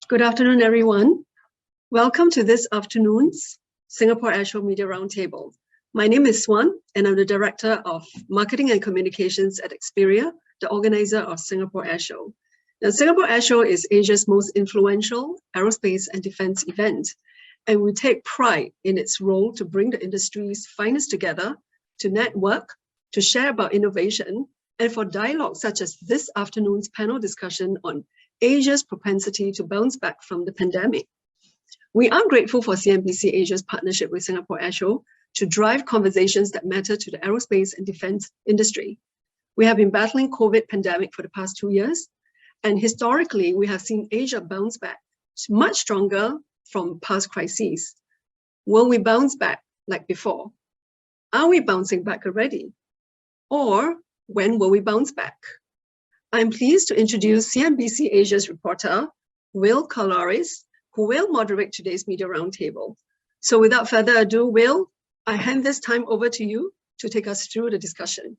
Good afternoon, everyone. Welcome to this afternoon's Singapore Airshow Media Roundtable. My name is Swan, and I'm the Director of Marketing and Communications at Xperia, the organizer of Singapore Airshow. Now, Singapore Airshow is Asia's most influential aerospace and defense event, and we take pride in its role to bring the industry's finest together, to network, to share about innovation, and for dialogue such as this afternoon's panel discussion on Asia's propensity to bounce back from the pandemic. We are grateful for CNBC Asia's partnership with Singapore Airshow to drive conversations that matter to the aerospace and defense industry. We have been battling COVID pandemic for the past 2 years, and historically, we have seen Asia bounce back much stronger from past crises. Will we bounce back like before? Are we bouncing back already? Or when will we bounce back? I'm pleased to introduce CNBC Asia's reporter, Will Caloris, who will moderate today's media roundtable. So without further ado, Will, I hand this time over to you to take us through the discussion.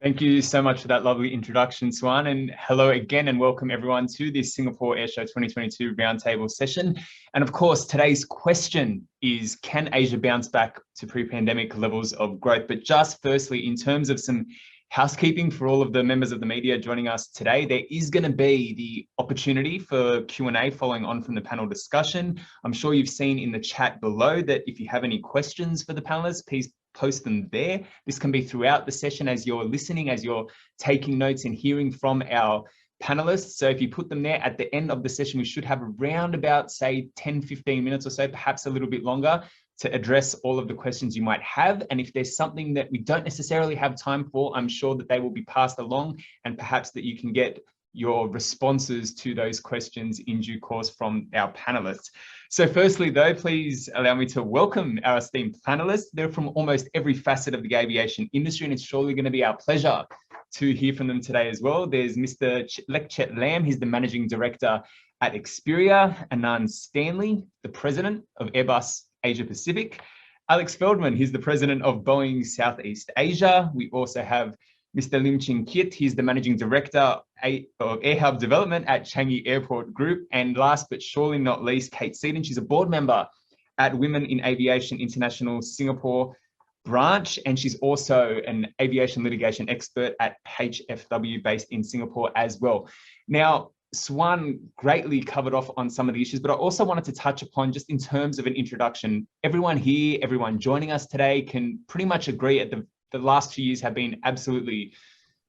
Thank you so much for that lovely introduction, Swan, and hello again and welcome everyone to this Singapore Airshow 2022 roundtable session. And of course, today's question is, can Asia bounce back to pre-pandemic levels of growth? But just firstly, in terms of some housekeeping for all of the members of the media joining us today, there is going to be the opportunity for Q&A following on from the panel discussion. I'm sure you've seen in the chat below that if you have any questions for the panelists, please post them there. This can be throughout the session as you're listening, as you're taking notes and hearing from our panelists. So if you put them there at the end of the session, we should have around about, say, 10-15 minutes or so, perhaps a little bit longer, to address all of the questions you might have. And if there's something that we don't necessarily have time for, I'm sure that they will be passed along, and perhaps that you can get your responses to those questions in due course from our panelists. So firstly, though, please allow me to welcome our esteemed panelists. They're from almost every facet of the aviation industry, and it's surely going to be our pleasure to hear from them today as well. There's Mr. Lekchet Lam, he's the Managing Director at Xperia. Anand Stanley, the President of Airbus Asia Pacific. Alex Feldman, he's the President of Boeing Southeast Asia. We also have Mr. Lim Ching Kit, he's the Managing Director of Air Hub Development at Changi Airport Group. And last but surely not least, Kate Seaton, she's a board member at Women in Aviation International Singapore branch, and she's also an aviation litigation expert at HFW based in Singapore as well. Now, Swan greatly covered off on some of the issues, but I also wanted to touch upon, just in terms of an introduction, everyone here, everyone joining us today can pretty much agree at the last 2 years have been absolutely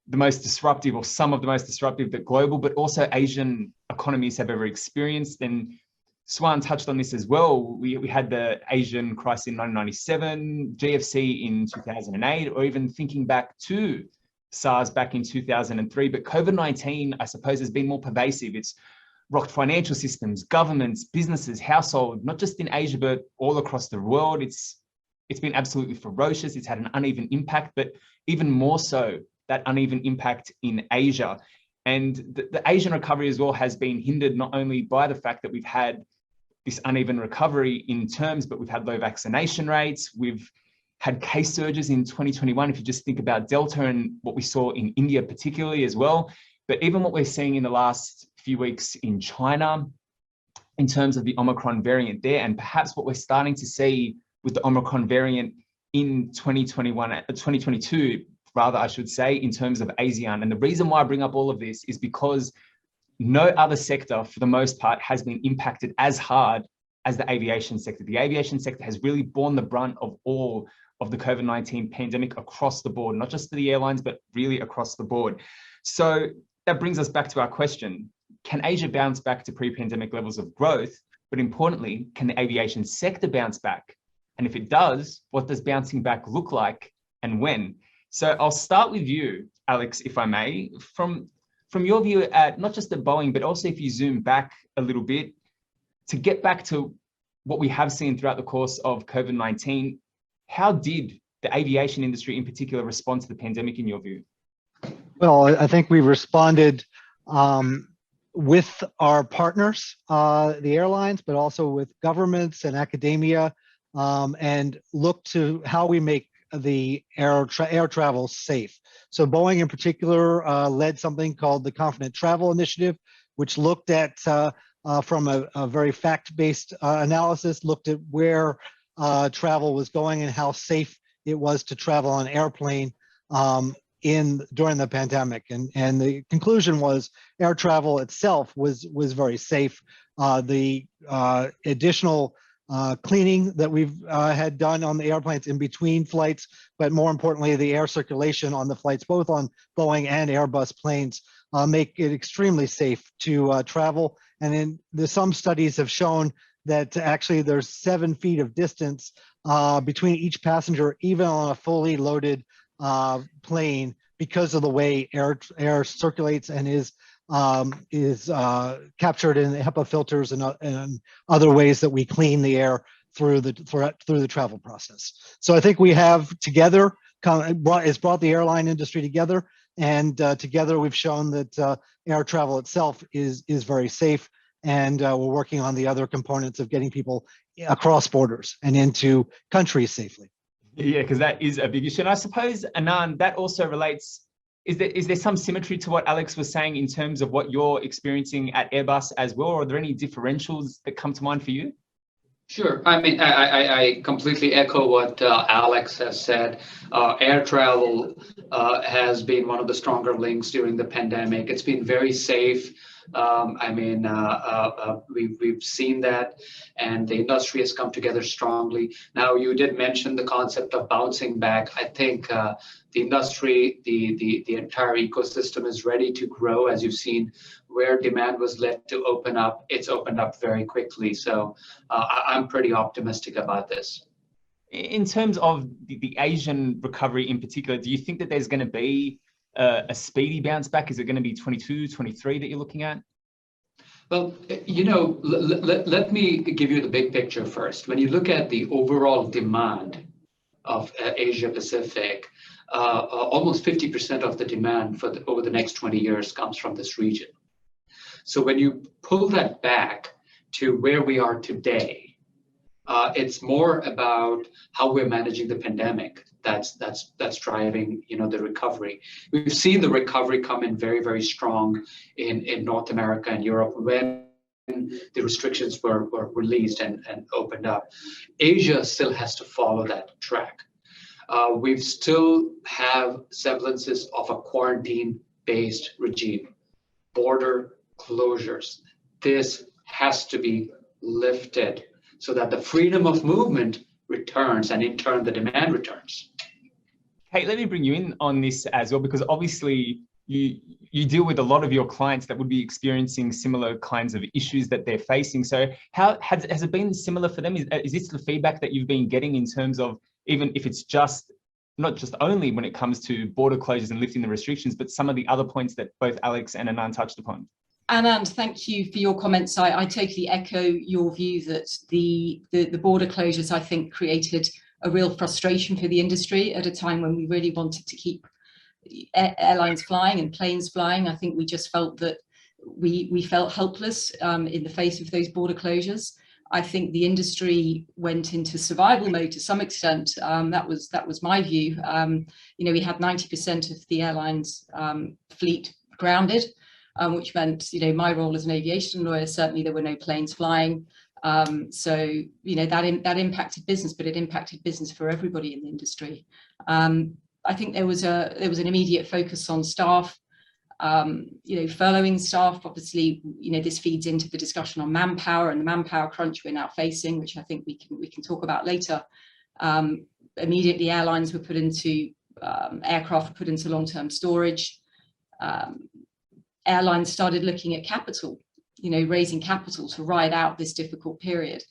the most disruptive, or some of the most disruptive, that global, but also Asian economies have ever experienced. And Swan touched on this as well. We had the Asian crisis in 1997, GFC in 2008, or even thinking back to SARS back in 2003, but COVID-19, I suppose, has been more pervasive. It's rocked financial systems, governments, businesses, households, not just in Asia, but all across the world. It's been absolutely ferocious. It's had an uneven impact, but even more so, that uneven impact in Asia. And the Asian recovery as well has been hindered not only by the fact that we've had this uneven recovery in terms, but we've had low vaccination rates. We've had case surges in 2021, if you just think about Delta and what we saw in India particularly as well. But even what we're seeing in the last few weeks in China, in terms of the Omicron variant there, and perhaps what we're starting to see with the Omicron variant in 2022, rather, I should say, in terms of ASEAN. And the reason why I bring up all of this is because no other sector, for the most part, has been impacted as hard as the aviation sector. The aviation sector has really borne the brunt of all of the COVID-19 pandemic across the board, not just for the airlines, but really across the board. So that brings us back to our question. Can Asia bounce back to pre-pandemic levels of growth? But importantly, can the aviation sector bounce back? And if it does, what does bouncing back look like and when? So I'll start with you, Alex, if I may, from your view at not just at Boeing, but also if you zoom back a little bit to get back to what we have seen throughout the course of COVID-19, how did the aviation industry in particular respond to the pandemic in your view? Well, I think we responded with our partners, the airlines, but also with governments and academia, and look to how we make the air travel safe. So Boeing in particular led something called the Confident Travel Initiative, which looked at from a very fact-based analysis, looked at where travel was going and how safe it was to travel on an airplane during the pandemic. And the conclusion was air travel itself was very safe. The additional cleaning that we've had done on the airplanes in between flights, but more importantly, the air circulation on the flights, both on Boeing and Airbus planes, make it extremely safe to travel. And then some studies have shown that actually there's 7 feet of distance between each passenger, even on a fully loaded plane, because of the way air circulates and is captured in HEPA filters and other ways that we clean the air through the travel process. So I think we have together brought the airline industry together, and together we've shown that air travel itself is very safe, and we're working on the other components of getting people across borders and into countries safely. Yeah, because that is a big issue. And I suppose, Anand, that also relates. Is there some symmetry to what Alex was saying in terms of what you're experiencing at Airbus as well? Or are there any differentials that come to mind for you? Sure. I mean, I completely echo what Alex has said. Air travel has been one of the stronger links during the pandemic. It's been very safe. We've seen that, and the industry has come together strongly. Now, you did mention the concept of bouncing back. I think the industry, the entire ecosystem is ready to grow. As you've seen, where demand was led to open up, it's opened up very quickly. So I'm pretty optimistic about this. In terms of the Asian recovery in particular, do you think that there's going to be a speedy bounce back? Is it going to be 22, 23 that you're looking at? Well, let me give you the big picture first. When you look at the overall demand of Asia Pacific, almost 50% of the demand over the next 20 years comes from this region. So when you pull that back to where we are today, it's more about how we're managing the pandemic. That's driving, the recovery. We've seen the recovery come in very, very strong in North America and Europe when the restrictions were released and opened up. Asia still has to follow that track. We still have semblances of a quarantine-based regime, border closures. This has to be lifted so that the freedom of movement returns, and in turn, the demand returns. Kate, let me bring you in on this as well, because obviously you deal with a lot of your clients that would be experiencing similar kinds of issues that they're facing. So how has it been similar for them? Is this the feedback that you've been getting in terms of, even if it's not just only when it comes to border closures and lifting the restrictions, but some of the other points that both Alex and Anand touched upon? Anand, thank you for your comments. I totally echo your view that the border closures, I think, created a real frustration for the industry at a time when we really wanted to keep airlines flying and planes flying. I think we just felt that we felt helpless in the face of those border closures. I think the industry went into survival mode to some extent. That was my view. We had 90% of the airlines fleet grounded. Which meant, my role as an aviation lawyer, certainly there were no planes flying. So that impacted business, but it impacted business for everybody in the industry. I think there was an immediate focus on staff, furloughing staff. Obviously, this feeds into the discussion on manpower and the manpower crunch we're now facing, which I think we can talk about later. Immediately, airlines were put into aircraft put into long-term storage. Airlines started looking at capital, raising capital to ride out this difficult period.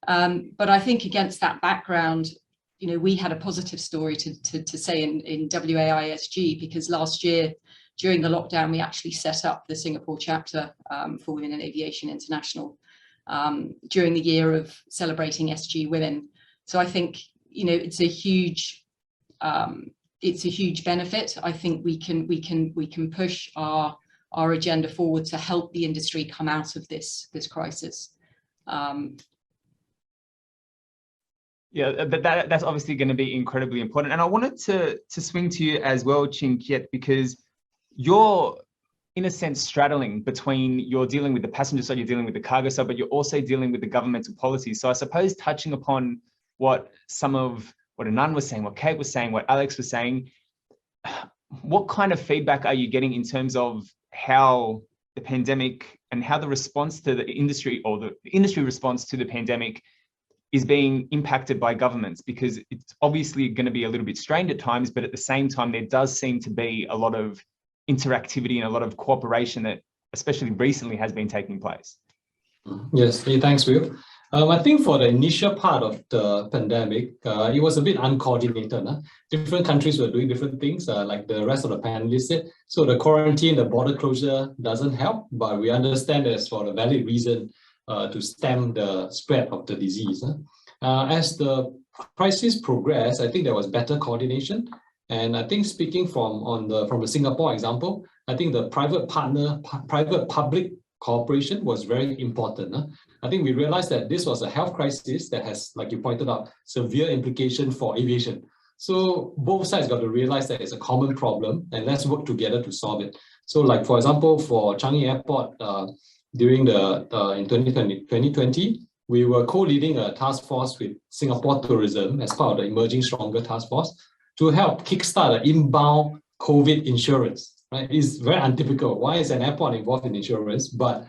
But I think against that background, we had a positive story to say in WAISG, because last year during the lockdown, we actually set up the Singapore chapter for Women in Aviation International during the year of celebrating SG Women. So I think, it's a huge benefit. I think we can push our agenda forward to help the industry come out of this crisis. Yeah, but that's obviously going to be incredibly important. And I wanted to swing to you as well, Chinkyet, because you're in a sense, straddling between you're dealing with the passenger side, you're dealing with the cargo side, but you're also dealing with the governmental policies. So I suppose touching upon what Anand was saying, what Kate was saying, what Alex was saying, what kind of feedback are you getting in terms of how the pandemic and how the response to the industry, or the industry response to the pandemic, is being impacted by governments? Because it's obviously going to be a little bit strained at times, but at the same time, there does seem to be a lot of interactivity and a lot of cooperation that, especially recently, has been taking place. Yes, hey, thanks, Will. I think for the initial part of the pandemic, it was a bit uncoordinated. Different countries were doing different things, like the rest of the panelists said. So the quarantine, the border closure doesn't help, but we understand that's for a valid reason to stem the spread of the disease. As the crisis progressed, I think there was better coordination. And I think speaking from the Singapore example, I think the private-public cooperation was very important. I think we realized that this was a health crisis that has, like you pointed out, severe implication for aviation. So both sides got to realize that it's a common problem and let's work together to solve it. So like, for example, for Changi Airport, during in 2020, we were co-leading a task force with Singapore Tourism as part of the Emerging Stronger Task Force to help kickstart an inbound COVID insurance. Right? It's very untypical. Why is an airport involved in insurance? But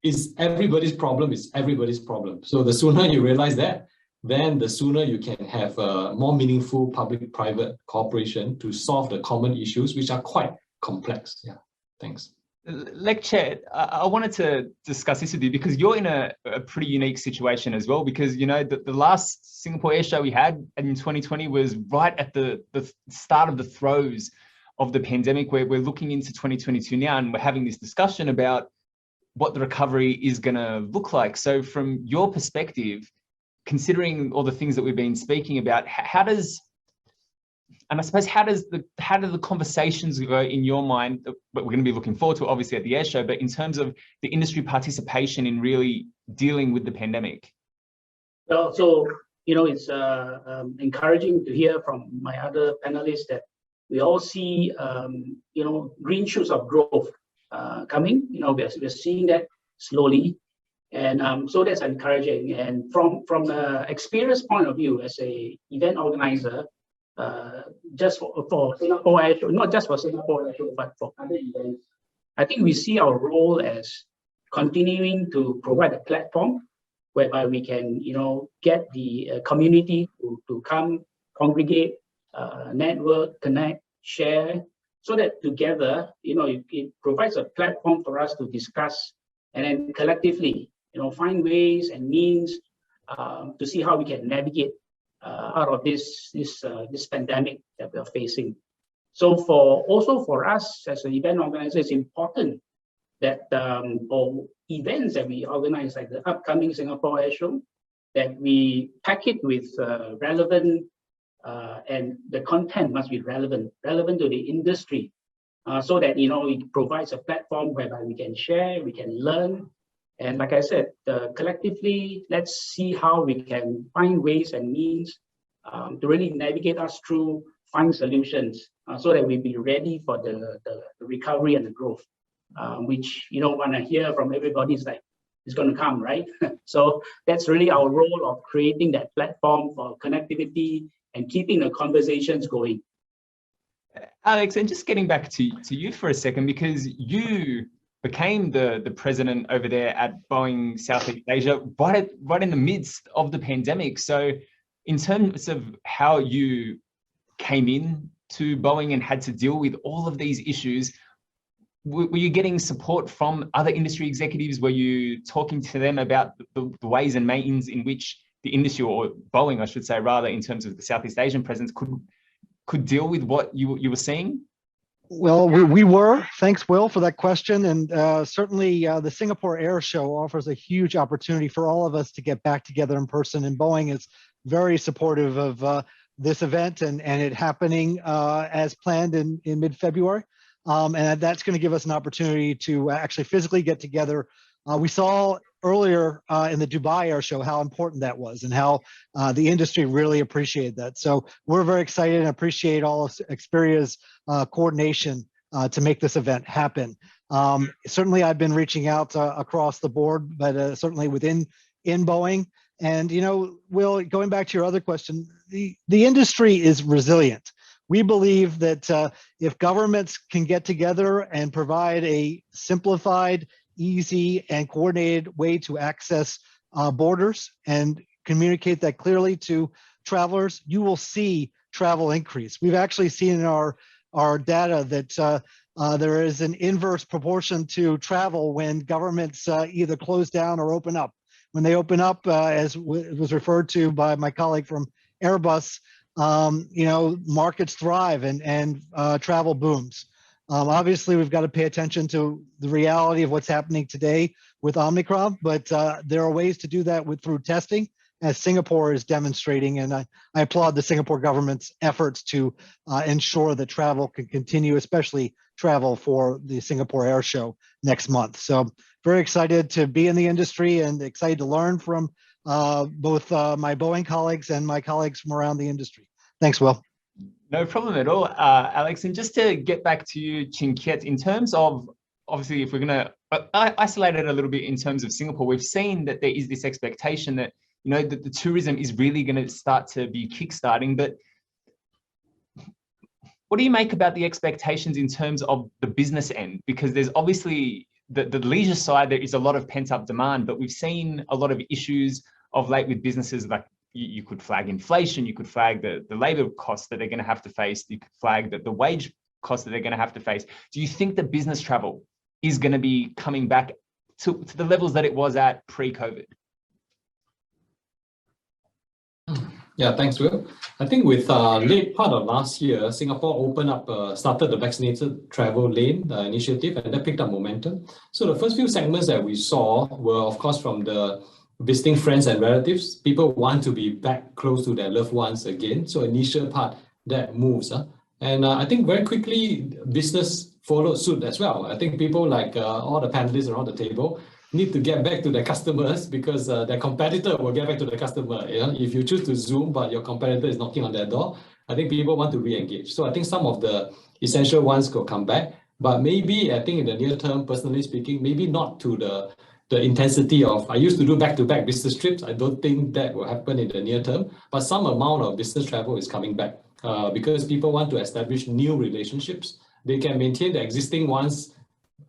it's everybody's problem. It's everybody's problem. So the sooner you realize that, then the sooner you can have a more meaningful public-private cooperation to solve the common issues, which are quite complex. Yeah, thanks. Lecture, I wanted to discuss this with you because you're in a pretty unique situation as well, because, you know, the last Singapore Airshow we had in 2020 was right at the start of the throes of the pandemic, where we're looking into 2022 now, and we're having this discussion about what the recovery is going to look like. So from your perspective, considering all the things that we've been speaking about, how do the conversations go in your mind, but we're going to be looking forward to obviously at the Airshow, but in terms of the industry participation in really dealing with the pandemic? Well, so, you know, it's encouraging to hear from my other panelists that we all see, you know, green shoots of growth coming. You know, we're seeing that slowly. And so that's encouraging. And from the experience point of view, as a event organizer, just for Singapore Airshow, not just for Singapore Airshow, but for other events, I think we see our role as continuing to provide a platform whereby we can, you know, get the community to come, congregate, network, connect, share, so that together, you know, it provides a platform for us to discuss and then collectively, you know, find ways and means to see how we can navigate out of this pandemic that we're facing. So also for us as an event organizer, it's important that for events that we organize, like the upcoming Singapore Airshow, that we pack it with relevant and the content must be relevant to the industry, so that, you know, it provides a platform whereby we can share, we can learn. And like I said, collectively, let's see how we can find ways and means to really navigate us through, find solutions, so that we'll be ready for the recovery and the growth, which, you know, when I hear from everybody, is like, it's going to come, right? So that's really our role of creating that platform for connectivity and keeping the conversations going. Alex, and just getting back to you for a second, because you became the president over there at Boeing Southeast Asia right in the midst of the pandemic. So in terms of how you came in to Boeing and had to deal with all of these issues, were you getting support from other industry executives? Were you talking to them about the ways and means in which the industry, or Boeing, I should say, rather, in terms of the Southeast Asian presence, could deal with what you were seeing? Well, we were. Thanks, Will, for that question. And certainly the Singapore Airshow offers a huge opportunity for all of us to get back together in person. And Boeing is very supportive of this event and it happening as planned in mid-February. And that's going to give us an opportunity to actually physically get together. We saw earlier in the Dubai Airshow how important that was and how the industry really appreciated that. So we're very excited and appreciate all of Xperia's coordination to make this event happen. Certainly, I've been reaching out across the board, but certainly within Boeing. And Will, going back to your other question, the industry is resilient. We believe that if governments can get together and provide a simplified, easy, and coordinated way to access borders and communicate that clearly to travelers, you will see travel increase. We've actually seen in our data that there is an inverse proportion to travel when governments either close down or open up. When they open up, as was referred to by my colleague from Airbus, markets thrive and travel booms. Obviously, we've got to pay attention to the reality of what's happening today with Omicron, but there are ways to do that through testing, as Singapore is demonstrating, and I applaud the Singapore government's efforts to ensure that travel can continue, especially travel for the Singapore Airshow next month. So very excited to be in the industry and excited to learn from both my Boeing colleagues and my colleagues from around the industry. Thanks, Will. No problem at all, Alex. And just to get back to you, Chin Kiet, in terms of, obviously, if we're going to isolate it a little bit in terms of Singapore, we've seen that there is this expectation that, that the tourism is really going to start to be kickstarting. But what do you make about the expectations in terms of the business end? Because there's obviously the leisure side, there is a lot of pent-up demand, but we've seen a lot of issues of late with businesses. Like you could flag inflation, you could flag the labor costs that they're going to have to face, you could flag the wage costs that they're going to have to face. Do you think that business travel is going to be coming back to the levels that it was at pre-COVID? Yeah, thanks, Will. I think with late part of last year, Singapore opened up, started the vaccinated travel lane initiative, and that picked up momentum. So the first few segments that we saw were, of course, from the visiting friends and relatives. People want to be back close to their loved ones again. So initial part, that moves. And I think very quickly, business followed suit as well. I think people like all the panelists around the table need to get back to their customers because their competitor will get back to the customer. If you choose to Zoom, but your competitor is knocking on their door, I think people want to re-engage. So I think some of the essential ones could come back, but maybe I think in the near term, personally speaking, maybe not to the intensity of, I used to do back-to-back business trips. I don't think that will happen in the near term, but some amount of business travel is coming back because people want to establish new relationships. They can maintain the existing ones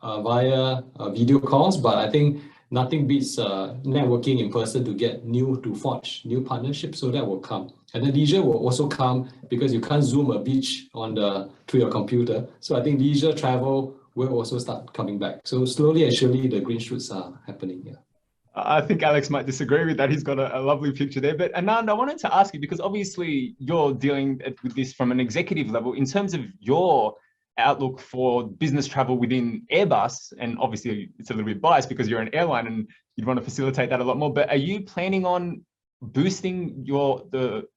via video calls, but I think nothing beats networking in person to forge new partnerships. So that will come, and the leisure will also come because you can't Zoom a beach through your computer. So I think leisure travel will also start coming back. So slowly and surely, the green shoots are happening. Yeah. I think Alex might disagree with that. He's got a lovely picture there. But Anand, I wanted to ask you, because obviously you're dealing with this from an executive level, in terms of your outlook for business travel within Airbus, and obviously it's a little bit biased because you're an airline and you'd want to facilitate that a lot more, but are you planning on boosting the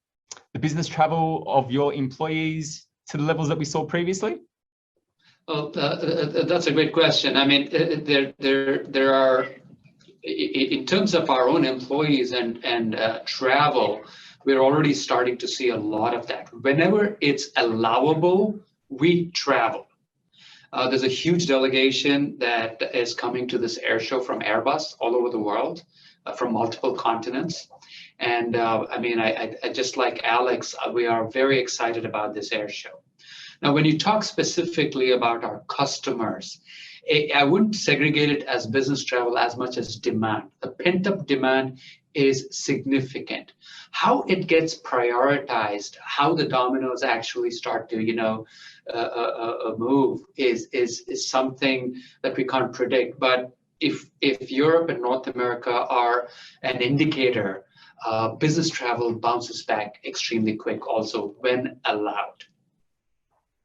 business travel of your employees to the levels that we saw previously? Well, that's a great question. I mean, there are, in terms of our own employees and travel, we're already starting to see a lot of that. Whenever it's allowable, we travel. There's a huge delegation that is coming to this air show from Airbus all over the world, from multiple continents. And I mean, I just like Alex, we are very excited about this air show. Now, when you talk specifically about our customers, I wouldn't segregate it as business travel as much as demand. The pent-up demand is significant. How it gets prioritized, how the dominoes actually start to, move is something that we can't predict. But if Europe and North America are an indicator, business travel bounces back extremely quick also when allowed.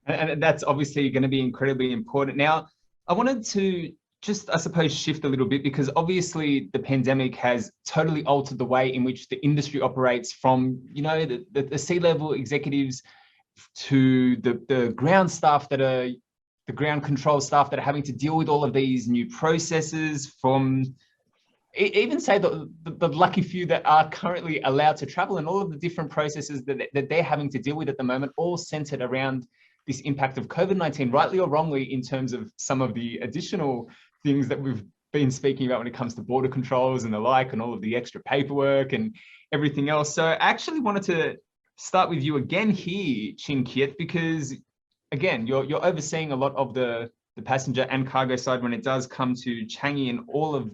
And that's obviously going to be incredibly important. Now, I wanted to just, I suppose, shift a little bit, because obviously the pandemic has totally altered the way in which the industry operates, from, the C-level executives to the ground staff that are, the ground control staff that are having to deal with all of these new processes, from even say the lucky few that are currently allowed to travel, and all of the different processes that they're having to deal with at the moment, all centered around this impact of COVID-19, rightly or wrongly, in terms of some of the additional things that we've been speaking about when it comes to border controls and the like, and all of the extra paperwork and everything else. So I actually wanted to start with you again here, Chin Kiet, because again, you're overseeing a lot of the passenger and cargo side when it does come to Changi and all of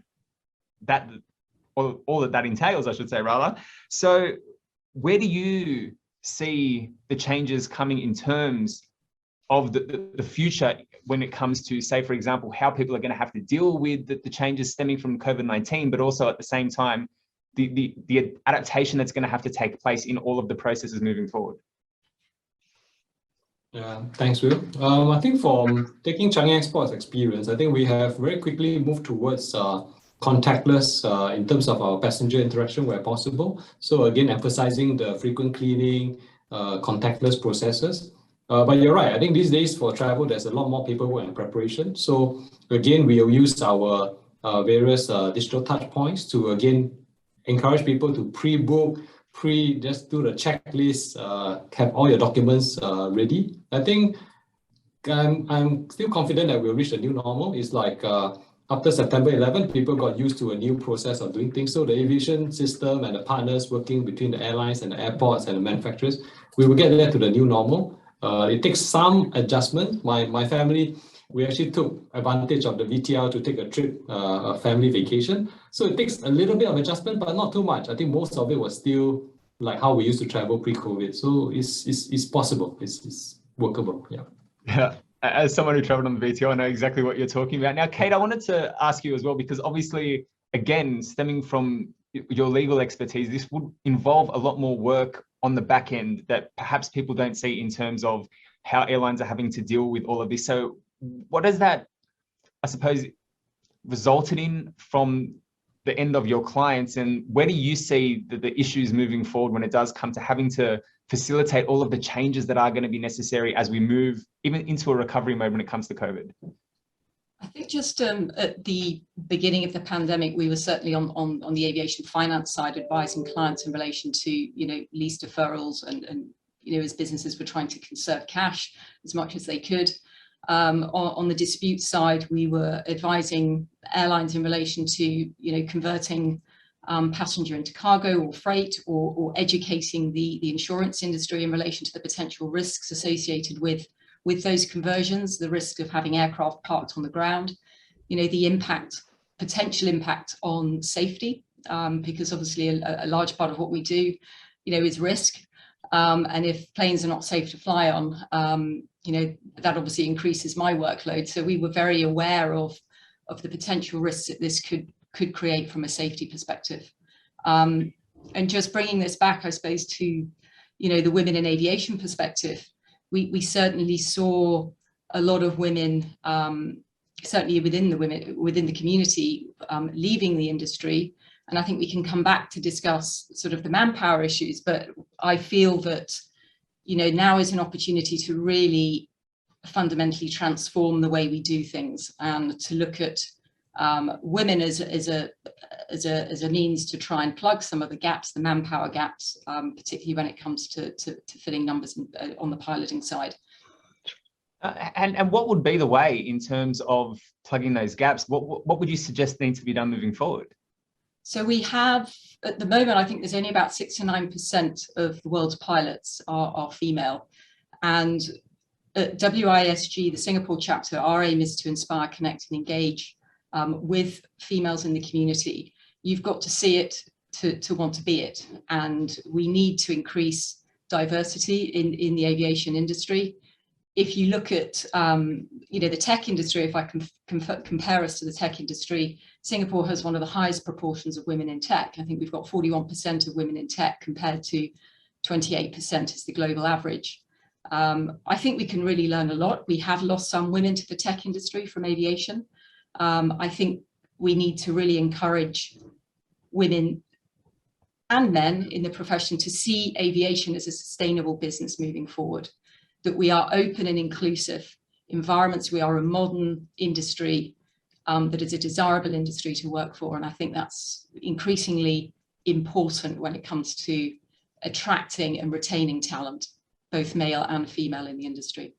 that, all that that entails, I should say, rather. So where do you see the changes coming in terms of the future when it comes to, say, for example, how people are going to have to deal with the changes stemming from COVID-19, but also at the same time, the adaptation that's going to have to take place in all of the processes moving forward? Yeah, thanks, Will. I think from taking Changi Export's experience, I think we have very quickly moved towards contactless in terms of our passenger interaction where possible. So again, emphasizing the frequent cleaning, contactless processes. But you're right, I think these days for travel, there's a lot more paperwork and preparation. So again, we will use our various digital touch points to again encourage people to pre-book, just do the checklist, have all your documents ready. I think I'm still confident that we'll reach the new normal. It's like after September 11, people got used to a new process of doing things. So the aviation system and the partners working between the airlines and the airports and the manufacturers, we will get there to the new normal. It takes some adjustment. My family, we actually took advantage of the VTL to take a trip, a family vacation. So it takes a little bit of adjustment, but not too much. I think most of it was still like how we used to travel pre-COVID. So it's possible. It's workable. Yeah. Yeah. As someone who traveled on the VTL, I know exactly what you're talking about. Now, Kate, I wanted to ask you as well, because obviously, again, stemming from your legal expertise, this would involve a lot more work on the back end that perhaps people don't see in terms of how airlines are having to deal with all of this. So what has that, I suppose, resulted in from the end of your clients, and where do you see the issues moving forward when it does come to having to facilitate all of the changes that are going to be necessary as we move even into a recovery mode when it comes to COVID? I think just at the beginning of the pandemic, we were certainly on the aviation finance side advising clients in relation to, lease deferrals and as businesses were trying to conserve cash as much as they could. On the dispute side, we were advising airlines in relation to, converting passenger into cargo or freight, or educating the insurance industry in relation to the potential risks associated with those conversions, the risk of having aircraft parked on the ground, the potential impact on safety, because obviously a large part of what we do, is risk. And if planes are not safe to fly on, that obviously increases my workload. So we were very aware of the potential risks that this could create from a safety perspective. And just bringing this back, I suppose, to, the women in aviation perspective, we certainly saw a lot of women, certainly within the community, leaving the industry. And I think we can come back to discuss sort of the manpower issues, but I feel that, now is an opportunity to really fundamentally transform the way we do things, and to look at women as a means to try and plug some of the gaps, the manpower gaps, particularly when it comes to filling numbers on the piloting side. And what would be the way in terms of plugging those gaps? What would you suggest needs to be done moving forward? So we have, at the moment, I think there's only about 6 to 9% of the world's pilots are female. And at WISG, the Singapore chapter, our aim is to inspire, connect and engage with females in the community. You've got to see it to want to be it. And we need to increase diversity in the aviation industry. If you look at, the tech industry, if I can compare us to the tech industry, Singapore has one of the highest proportions of women in tech. I think we've got 41% of women in tech compared to 28% is the global average. I think we can really learn a lot. We have lost some women to the tech industry from aviation. I think we need to really encourage women and men in the profession to see aviation as a sustainable business moving forward, that we are open and inclusive environments. We are a modern industry that is a desirable industry to work for. And I think that's increasingly important when it comes to attracting and retaining talent, both male and female in the industry.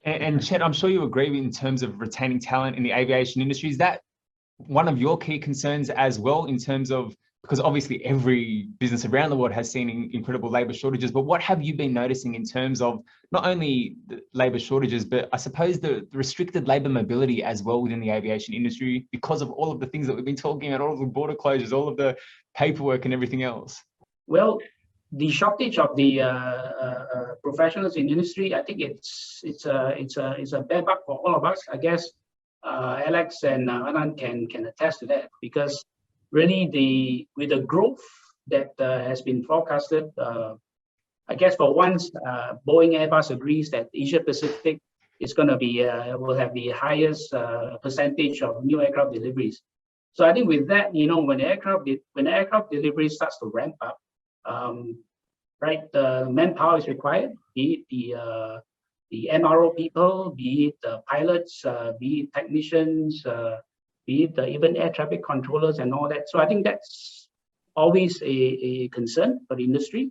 And Chet, I'm sure you agree in terms of retaining talent in the aviation industry. Is that one of your key concerns as well in terms of, because obviously every business around the world has seen incredible labor shortages, but what have you been noticing in terms of not only the labor shortages, but I suppose the restricted labor mobility as well within the aviation industry because of all of the things that we've been talking about, all of the border closures, all of the paperwork and everything else? Well, the shortage of the professionals in industry, I think it's a bad luck for all of us. I guess Alex and Anand can attest to that, because really with the growth that has been forecasted, I guess for once Boeing Airbus agrees that Asia Pacific is going to be will have the highest percentage of new aircraft deliveries. So I think with that, when aircraft delivery starts to ramp up, right, the manpower is required, be it the MRO people, be it the pilots, be it technicians, be it even air traffic controllers and all that. So I think that's always a concern for the industry.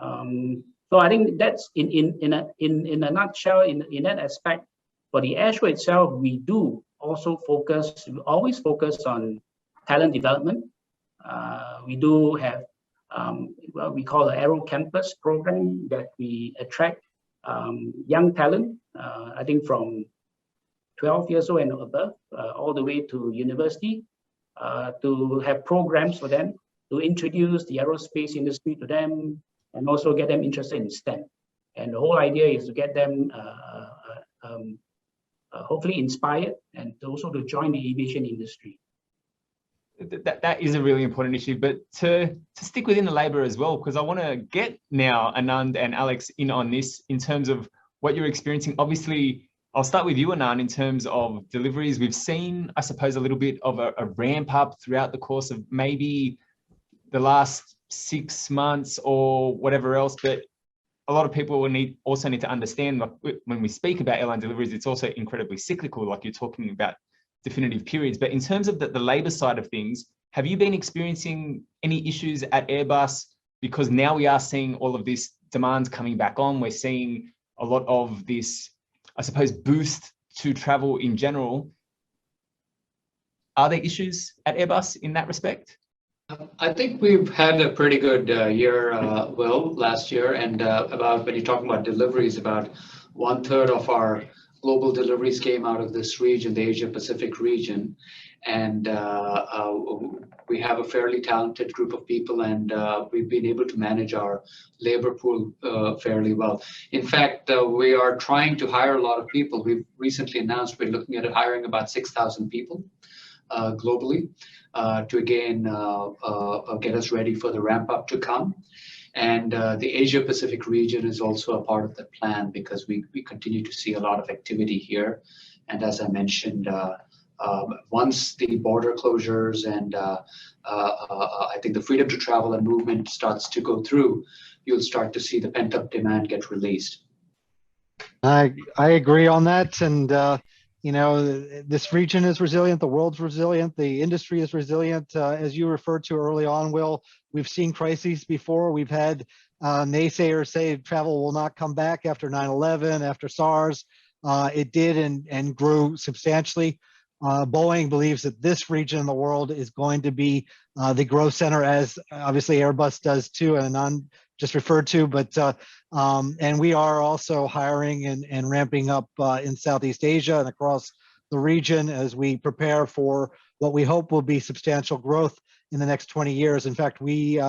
So I think that's in a nutshell, in that aspect. For the airshow itself, we do also always focus on talent development. We do have what we call the Aero Campus program that we attract young talent, I think from 12 years old and above, all the way to university, to have programs for them to introduce the aerospace industry to them and also get them interested in STEM. And the whole idea is to get them hopefully inspired and also to join the aviation industry. That is a really important issue, but to stick within the labor as well, because I want to get now Anand and Alex in on this in terms of what you're experiencing. Obviously, I'll start with you, Anand, in terms of deliveries. We've seen, I suppose, a little bit of a ramp up throughout the course of maybe the last 6 months or whatever else, but a lot of people will also need to understand, like, when we speak about airline deliveries, it's also incredibly cyclical, like you're talking about definitive periods. But in terms of the labor side of things, have you been experiencing any issues at Airbus? Because now we are seeing all of this demands coming back on. We're seeing a lot of this, I suppose, boost to travel in general. Are there issues at Airbus in that respect? I think we've had a pretty good year, Will, last year. And about when you're talking about deliveries, about 1/3 of our global deliveries came out of this region, the Asia Pacific region. And we have a fairly talented group of people, and we've been able to manage our labor pool fairly well. In fact, we are trying to hire a lot of people. We've recently announced we're looking at hiring about 6,000 people globally to again get us ready for the ramp up to come. And the Asia Pacific region is also a part of the plan, because we continue to see a lot of activity here. And as I mentioned, once the border closures and I think the freedom to travel and movement starts to go through, you'll start to see the pent-up demand get released. I agree on that. And this region is resilient, the world's resilient, the industry is resilient. As you referred to early on, Will, we've seen crises before. We've had naysayers say travel will not come back after 9/11, after SARS. It did and grew substantially. Boeing believes that this region of the world is going to be the growth center, as obviously Airbus does too, and I'm just referred to, but and we are also hiring and ramping up in Southeast Asia and across the region as we prepare for what we hope will be substantial growth in the next 20 years. In fact, we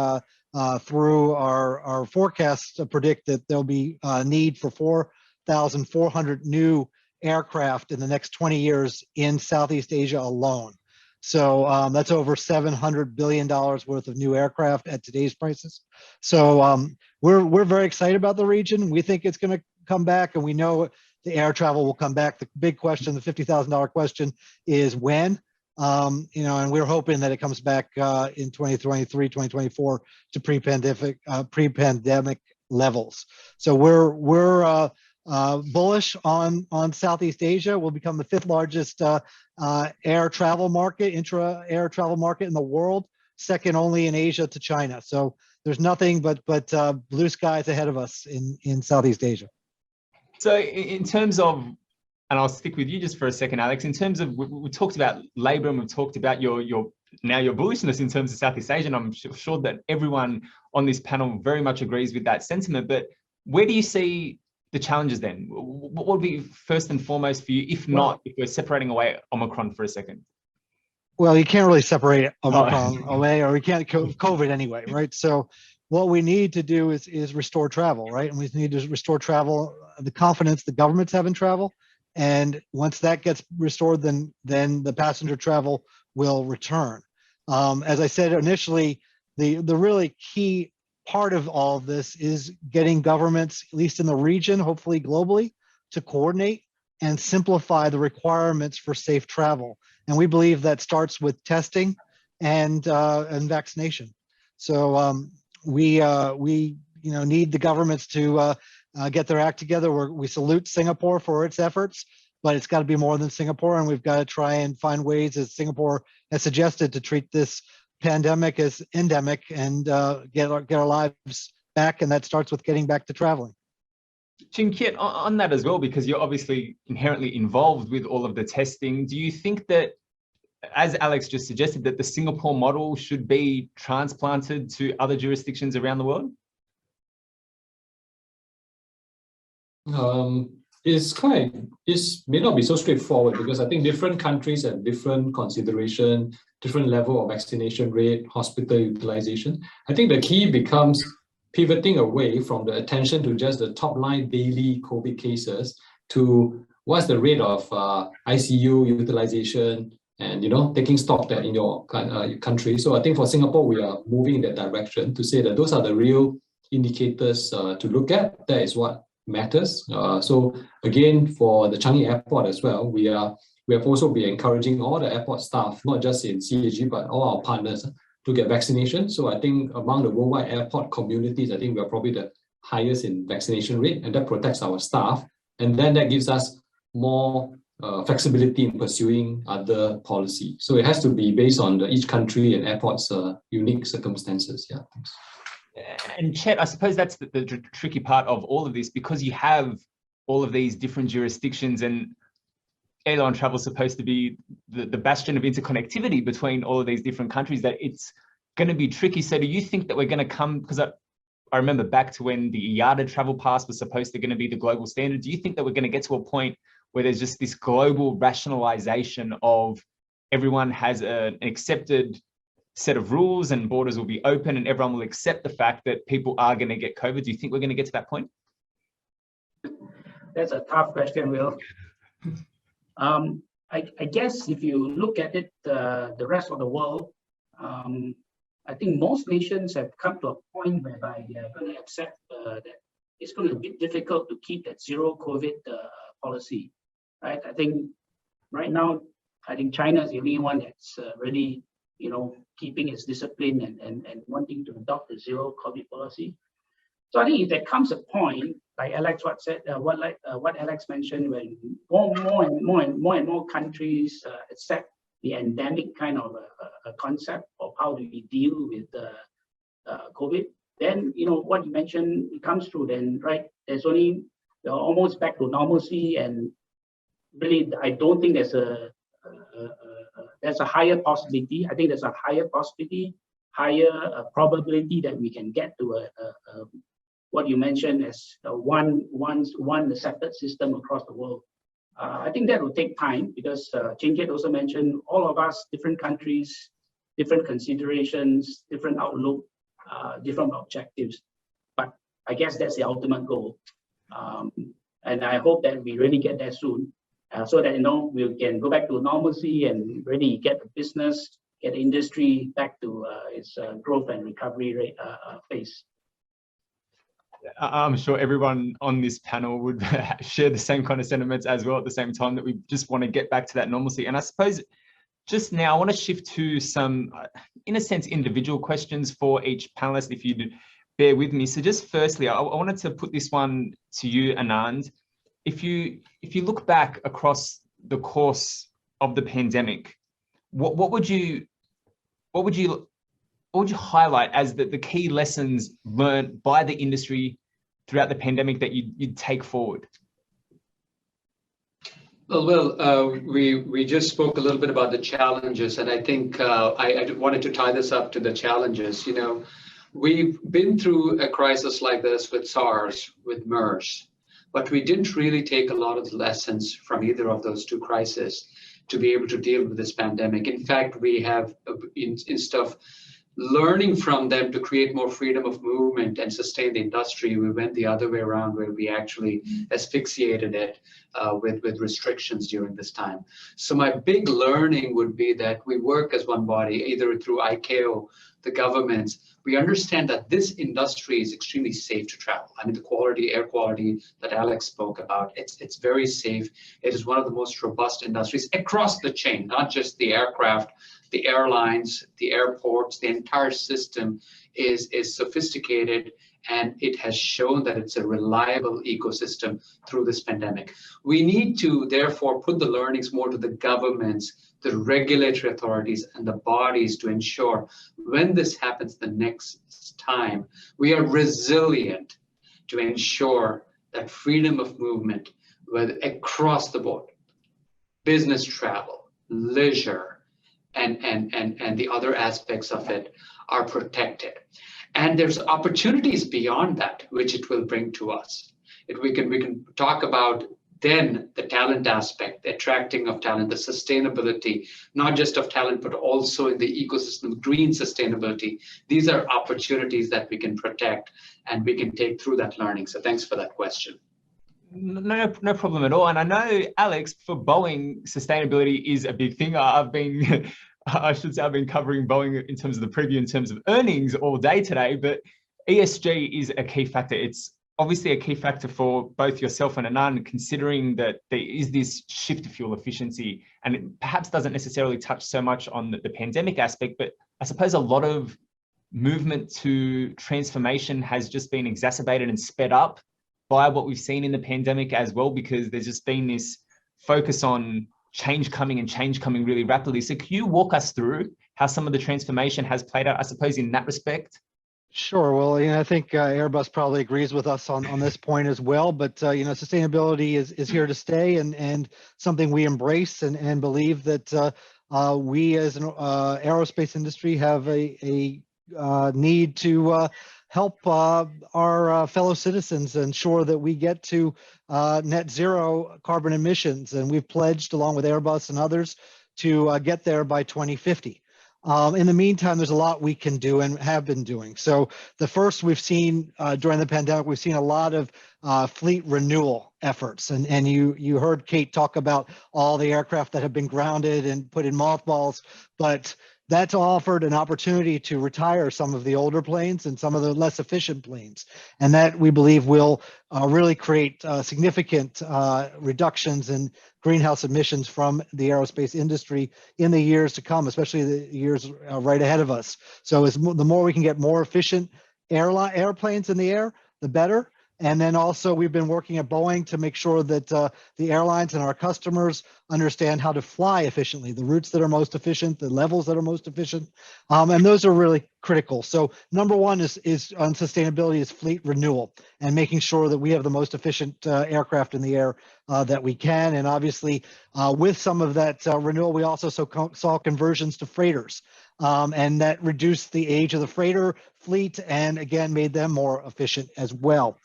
through our forecasts predict that there'll be a need for 4,400 new aircraft in the next 20 years in Southeast Asia alone. So that's over $700 billion worth of new aircraft at today's prices. So we're very excited about the region. We think it's going to come back, and we know the air travel will come back. The big question, the $50,000 question, is when. And we're hoping that it comes back in 2023, 2024 to pre-pandemic levels. So we're bullish on Southeast Asia. Will become the 5th largest air travel market, intra-air travel market in the world, second only in Asia to China. So there's nothing but blue skies ahead of us in Southeast Asia. So in terms of, and I'll stick with you just for a second, Alex, in terms of, we talked about labor and we've talked about your bullishness in terms of Southeast Asia, and I'm sure that everyone on this panel very much agrees with that sentiment, but where do you see the challenges then? What would be first and foremost for you, if we're separating away Omicron for a second? Well, you can't really separate Omicron away, or we can't COVID anyway, right? So what we need to do is restore travel, right? And we need to restore travel, the confidence the governments have in travel. And once that gets restored, then the passenger travel will return. As I said initially, the really key part of all of this is getting governments, at least in the region, hopefully globally, to coordinate and simplify the requirements for safe travel. And we believe that starts with testing and vaccination. So we need the governments to get their act together. We salute Singapore for its efforts, but it's got to be more than Singapore, and we've got to try and find ways, as Singapore has suggested, to treat this pandemic as endemic and get our lives back, and that starts with getting back to traveling. Chin Kiat, on that as well, because you're obviously inherently involved with all of the testing, do you think that, as Alex just suggested, that the Singapore model should be transplanted to other jurisdictions around the world? It may not be so straightforward, because I think different countries have different consideration, different level of vaccination rate, hospital utilization. I think the key becomes pivoting away from the attention to just the top line daily COVID cases to what's the rate of ICU utilization, and taking stock that in your country. So I think for Singapore, we are moving in that direction to say that those are the real indicators to look at. That is what matters. So again, for the Changi Airport as well, we have also been encouraging all the airport staff, not just in CAG, but all our partners, to get vaccination. So I think among the worldwide airport communities, I think we are probably the highest in vaccination rate, and that protects our staff. And then that gives us more flexibility in pursuing other policy. So it has to be based on each country and airport's unique circumstances. Yeah, thanks. And Chet, I suppose that's the tricky part of all of this, because you have all of these different jurisdictions, and airline travel is supposed to be the bastion of interconnectivity between all of these different countries, that it's going to be tricky. So do you think that we're going to come, because I remember back to when the IATA travel pass was supposed to going to be the global standard, do you think that we're going to get to a point where there's just this global rationalization of everyone has an accepted set of rules and borders will be open and everyone will accept the fact that people are going to get COVID? Do you think we're going to get to that point? That's a tough question, Will. I guess if you look at it, the rest of the world, I think most nations have come to a point whereby they are going to accept that it's going to be difficult to keep that zero COVID policy, right? I think right now, China is the only one that's really, keeping its discipline and wanting to adopt the zero COVID policy. So I think if there comes a point, like Alex what Alex mentioned, when more and more countries accept the endemic kind of a concept of how do we deal with COVID, then what you mentioned, it comes through. Then there's only almost back to normalcy, and really I don't think there's a higher possibility. I think there's a higher possibility, higher probability that we can get to what you mentioned as one accepted system across the world. I think that will take time, because Chinkiat also mentioned all of us, different countries, different considerations, different outlook, different objectives. But I guess that's the ultimate goal. And I hope that we really get there soon, so that we can go back to normalcy and really get the business, get the industry back to its growth and recovery rate phase. I'm sure everyone on this panel would share the same kind of sentiments as well, at the same time, that we just want to get back to that normalcy. And I suppose just now I want to shift to some, in a sense, individual questions for each panelist, if you'd bear with me. So just firstly, I wanted to put this one to you, Anand. If you look back across the course of the pandemic, what would you highlight as the key lessons learned by the industry throughout the pandemic that you'd take forward? Well, we just spoke a little bit about the challenges, and I think I wanted to tie this up to the challenges. You know, we've been through a crisis like this with SARS, with MERS, but we didn't really take a lot of the lessons from either of those two crises to be able to deal with this pandemic. In fact, we have, instead of learning from them to create more freedom of movement and sustain the industry, we went the other way around, where we actually asphyxiated it with restrictions during this time. So my big learning would be that we work as one body, either through ICAO, the governments. We understand that this industry is extremely safe to travel. I mean, the quality, air quality that Alex spoke about, it's very safe. It is one of the most robust industries across the chain, not just the aircraft, the airlines, the airports. The entire system is sophisticated, and it has shown that it's a reliable ecosystem through this pandemic. We need to therefore put the learnings more to the governments, the regulatory authorities, and the bodies to ensure when this happens the next time, we are resilient to ensure that freedom of movement, whether across the board, business travel, leisure, and the other aspects of it are protected. And there's opportunities beyond that, which it will bring to us. We can talk about then the talent aspect, the attracting of talent, the sustainability, not just of talent, but also in the ecosystem, green sustainability. These are opportunities that we can protect and we can take through that learning. So thanks for that question. No problem at all. And I know, Alex, for Boeing, sustainability is a big thing. I've been covering Boeing in terms of the preview, in terms of earnings all day today, but ESG is a key factor. It's obviously a key factor for both yourself and Anand, considering that there is this shift to fuel efficiency, and it perhaps doesn't necessarily touch so much on the pandemic aspect, but I suppose a lot of movement to transformation has just been exacerbated and sped up by what we've seen in the pandemic as well, because there's just been this focus on change coming really rapidly. So can you walk us through how some of the transformation has played out, I suppose, in that respect? Sure. Well, I think Airbus probably agrees with us on this point as well. But sustainability is here to stay, and something we embrace and believe that we as an aerospace industry have a need to help our fellow citizens ensure that we get to net zero carbon emissions. And we've pledged, along with Airbus and others, to get there by 2050. In the meantime, there's a lot we can do and have been doing. So the first we've seen during the pandemic, we've seen a lot of fleet renewal efforts. And you heard Kate talk about all the aircraft that have been grounded and put in mothballs, but that's offered an opportunity to retire some of the older planes and some of the less efficient planes. And that, we believe, will really create significant reductions in greenhouse emissions from the aerospace industry in the years to come, especially the years right ahead of us. So the more we can get more efficient airplanes in the air, the better. And then also, we've been working at Boeing to make sure that the airlines and our customers understand how to fly efficiently, the routes that are most efficient, the levels that are most efficient, and those are really critical. So number one is on sustainability is fleet renewal and making sure that we have the most efficient aircraft in the air that we can. And obviously, with some of that renewal, we also saw conversions to freighters. And that reduced the age of the freighter fleet and again made them more efficient as well.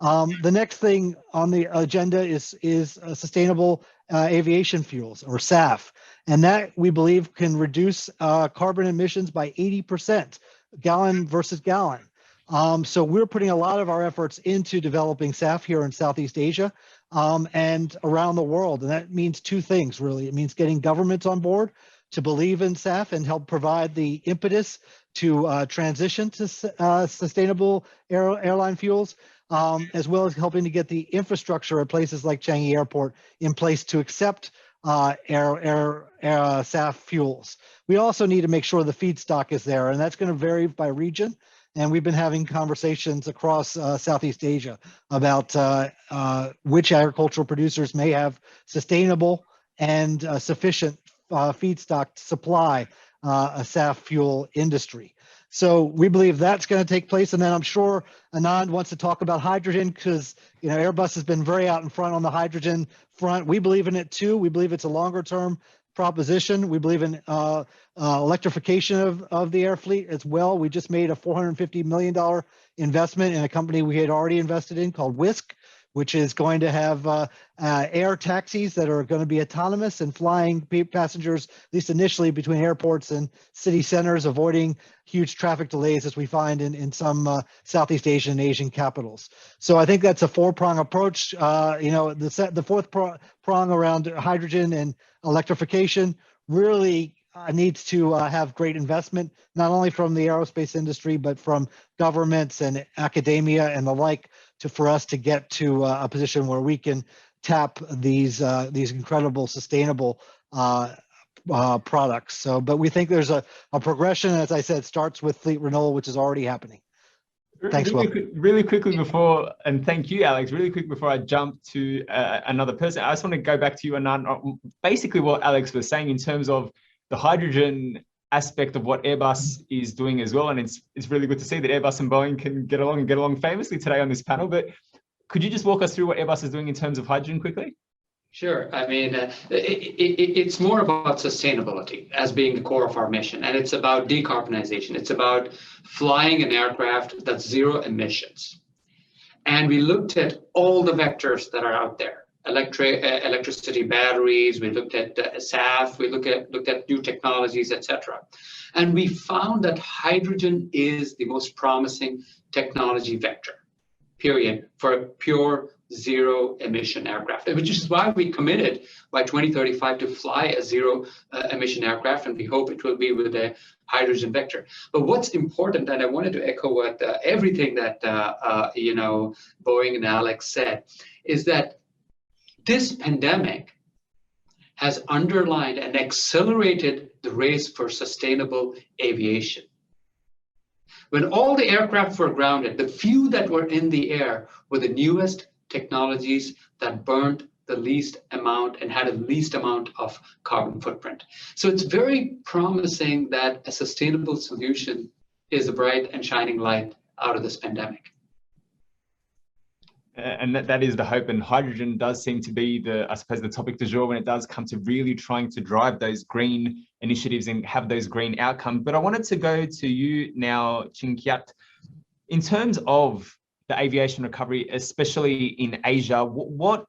The next thing on the agenda is sustainable aviation fuels, or SAF, and that we believe can reduce carbon emissions by 80%, gallon versus gallon. So we're putting a lot of our efforts into developing SAF here in Southeast Asia and around the world, and that means two things really. It means getting governments on board to believe in SAF and help provide the impetus to transition to sustainable airline fuels, as well as helping to get the infrastructure at places like Changi Airport in place to accept SAF fuels. We also need to make sure the feedstock is there, and that's going to vary by region. And we've been having conversations across Southeast Asia about which agricultural producers may have sustainable and sufficient feedstock to supply a SAF fuel industry. So we believe that's going to take place. And then I'm sure Anand wants to talk about hydrogen because, Airbus has been very out in front on the hydrogen front. We believe in it too. We believe it's a longer term proposition. We believe in electrification of the air fleet as well. We just made a $450 million investment in a company we had already invested in called Whisk, which is going to have air taxis that are going to be autonomous and flying passengers, at least initially, between airports and city centers, avoiding huge traffic delays as we find in some Southeast Asian and Asian capitals. So I think that's a four-prong approach. The fourth prong around hydrogen and electrification really needs to have great investment, not only from the aerospace industry, but from governments and academia and the like, for us to get to a position where we can tap these incredible sustainable products. So, but we think there's a progression, as I said, starts with fleet renewal, which is already happening. Thanks, really quickly before, and thank you, Alex, really quick before I jump to another person, I just want to go back to you, Anand, basically what Alex was saying in terms of the hydrogen aspect of what Airbus is doing as well. And it's really good to see that Airbus and Boeing can get along famously today on this panel. But could you just walk us through what Airbus is doing in terms of hydrogen quickly? Sure. I mean, it's more about sustainability as being the core of our mission. And it's about decarbonization. It's about flying an aircraft that's zero emissions. And we looked at all the vectors that are out there. Electricity batteries, we looked at SAF, we looked at new technologies, etc. And we found that hydrogen is the most promising technology vector, period, for a pure zero emission aircraft, which is why we committed by 2035 to fly a zero emission aircraft, and we hope it will be with a hydrogen vector. But what's important, and I wanted to echo what everything that Boeing and Alex said, is that this pandemic has underlined and accelerated the race for sustainable aviation. When all the aircraft were grounded, the few that were in the air were the newest technologies that burned the least amount and had the least amount of carbon footprint. So it's very promising that a sustainable solution is a bright and shining light out of this pandemic. And that is the hope, and hydrogen does seem to be the topic du jour when it does come to really trying to drive those green initiatives and have those green outcomes. But I wanted to go to you now, Chin Kiat. In terms of the aviation recovery, especially in Asia, what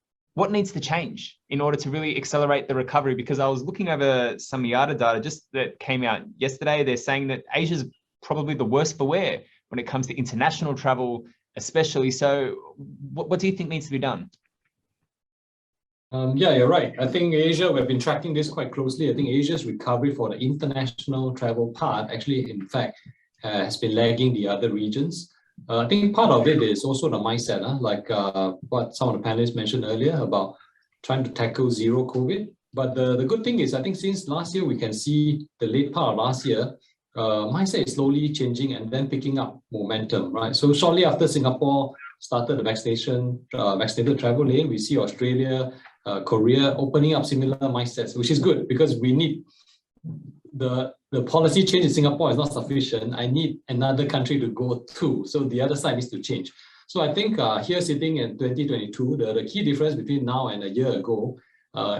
needs to change in order to really accelerate the recovery? Because I was looking over some IATA data just that came out yesterday. They're saying that Asia is probably the worst for wear when it comes to international travel, especially. So what do you think needs to be done? Yeah, you're right. I think Asia, we've been tracking this quite closely. I think Asia's recovery for the international travel part actually, in fact, has been lagging the other regions. I think part of it is also the mindset, like what some of the panelists mentioned earlier about trying to tackle zero COVID. But the good thing is, I think since last year, we can see the late part of last year, mindset is slowly changing and then picking up momentum, right? So shortly after Singapore started the vaccinated travel lane, we see Australia, Korea opening up similar mindsets, which is good because we need the policy change in Singapore is not sufficient. I need another country to go to. So the other side needs to change. So I think here sitting in 2022, the key difference between now and a year ago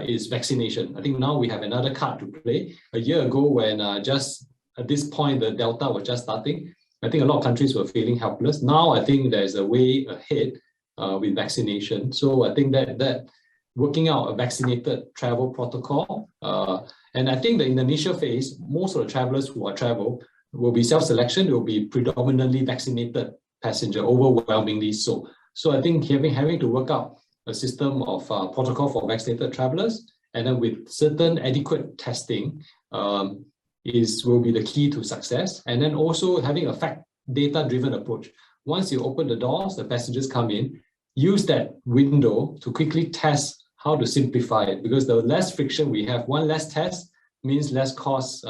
is vaccination. I think now we have another card to play. A year ago when just at this point, the Delta was just starting, I think a lot of countries were feeling helpless. Now I think there's a way ahead with vaccination. So I think that working out a vaccinated travel protocol, and I think that in the initial phase, most of the travelers who are travel will be self-selection, will be predominantly vaccinated passenger, overwhelmingly so. So I think having to work out a system of protocol for vaccinated travelers, and then with certain adequate testing, will be the key to success. And then also having a data-driven approach. Once you open the doors, the passengers come in, use that window to quickly test how to simplify it, because the less friction we have, one less test means less cost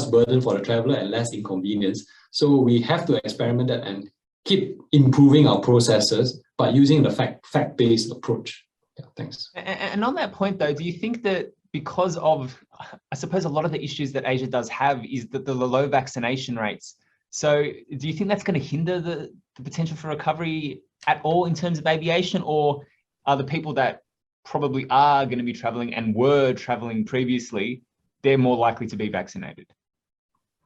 burden for the traveler and less inconvenience. So we have to experiment that and keep improving our processes, but using the fact-based approach. Yeah, thanks. And on that point though, do you think that because of, I suppose a lot of the issues that Asia does have is that the low vaccination rates. So do you think that's going to hinder the potential for recovery at all in terms of aviation, or are the people that probably are going to be traveling and were traveling previously, they're more likely to be vaccinated?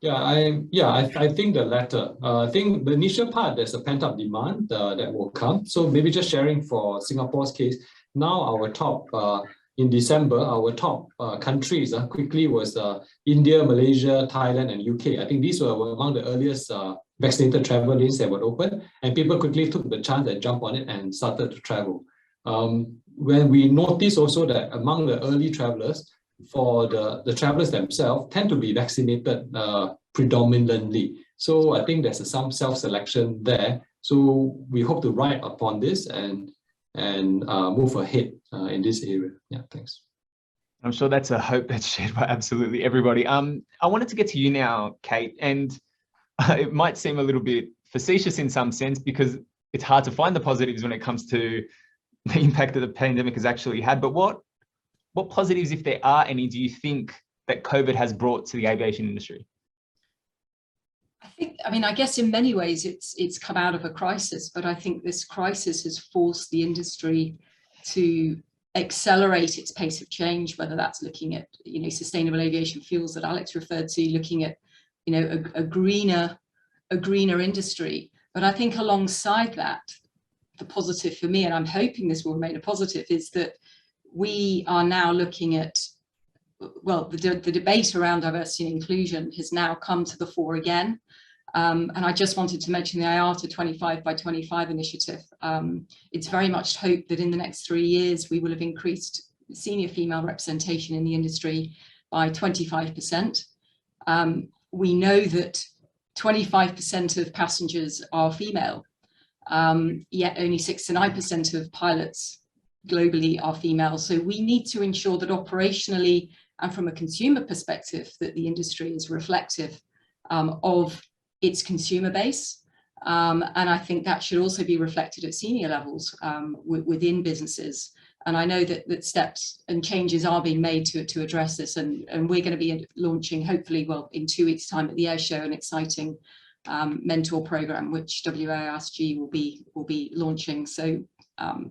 I think the latter. I think the initial part, there's a pent-up demand that will come. So maybe just sharing for Singapore's case, now our top, in December, our top countries quickly was India, Malaysia, Thailand, and UK. I think these were among the earliest vaccinated travel lanes that were open, and people quickly took the chance and jumped on it and started to travel. When we noticed also that among the early travelers, for the travelers themselves tend to be vaccinated predominantly. So I think there's some self-selection there. So we hope to ride upon this and move ahead in this area. Yeah, thanks. I'm sure that's a hope that's shared by absolutely everybody. I wanted to get to you now, Kate, and it might seem a little bit facetious in some sense because it's hard to find the positives when it comes to the impact that the pandemic has actually had. But what positives, if there are any, do you think that COVID has brought to the aviation industry? I guess in many ways it's come out of a crisis, but I think this crisis has forced the industry to accelerate its pace of change, whether that's looking at, sustainable aviation fuels that Alex referred to, looking at, a greener industry. But I think alongside that, the positive for me, and I'm hoping this will remain a positive, is that we are now looking at, well, the debate around diversity and inclusion has now come to the fore again. And I just wanted to mention the IATA 25 by 25 initiative. It's very much hoped that in the next 3 years, we will have increased senior female representation in the industry by 25%. We know that 25% of passengers are female, yet only 6 to 9% of pilots globally are female. So we need to ensure that operationally and from a consumer perspective that the industry is reflective of its consumer base. And I think that should also be reflected at senior levels within businesses. And I know that steps and changes are being made to address this. And we're going to be launching, hopefully, well, in 2 weeks' time at the Airshow, an exciting mentor program, which WASG will be launching. So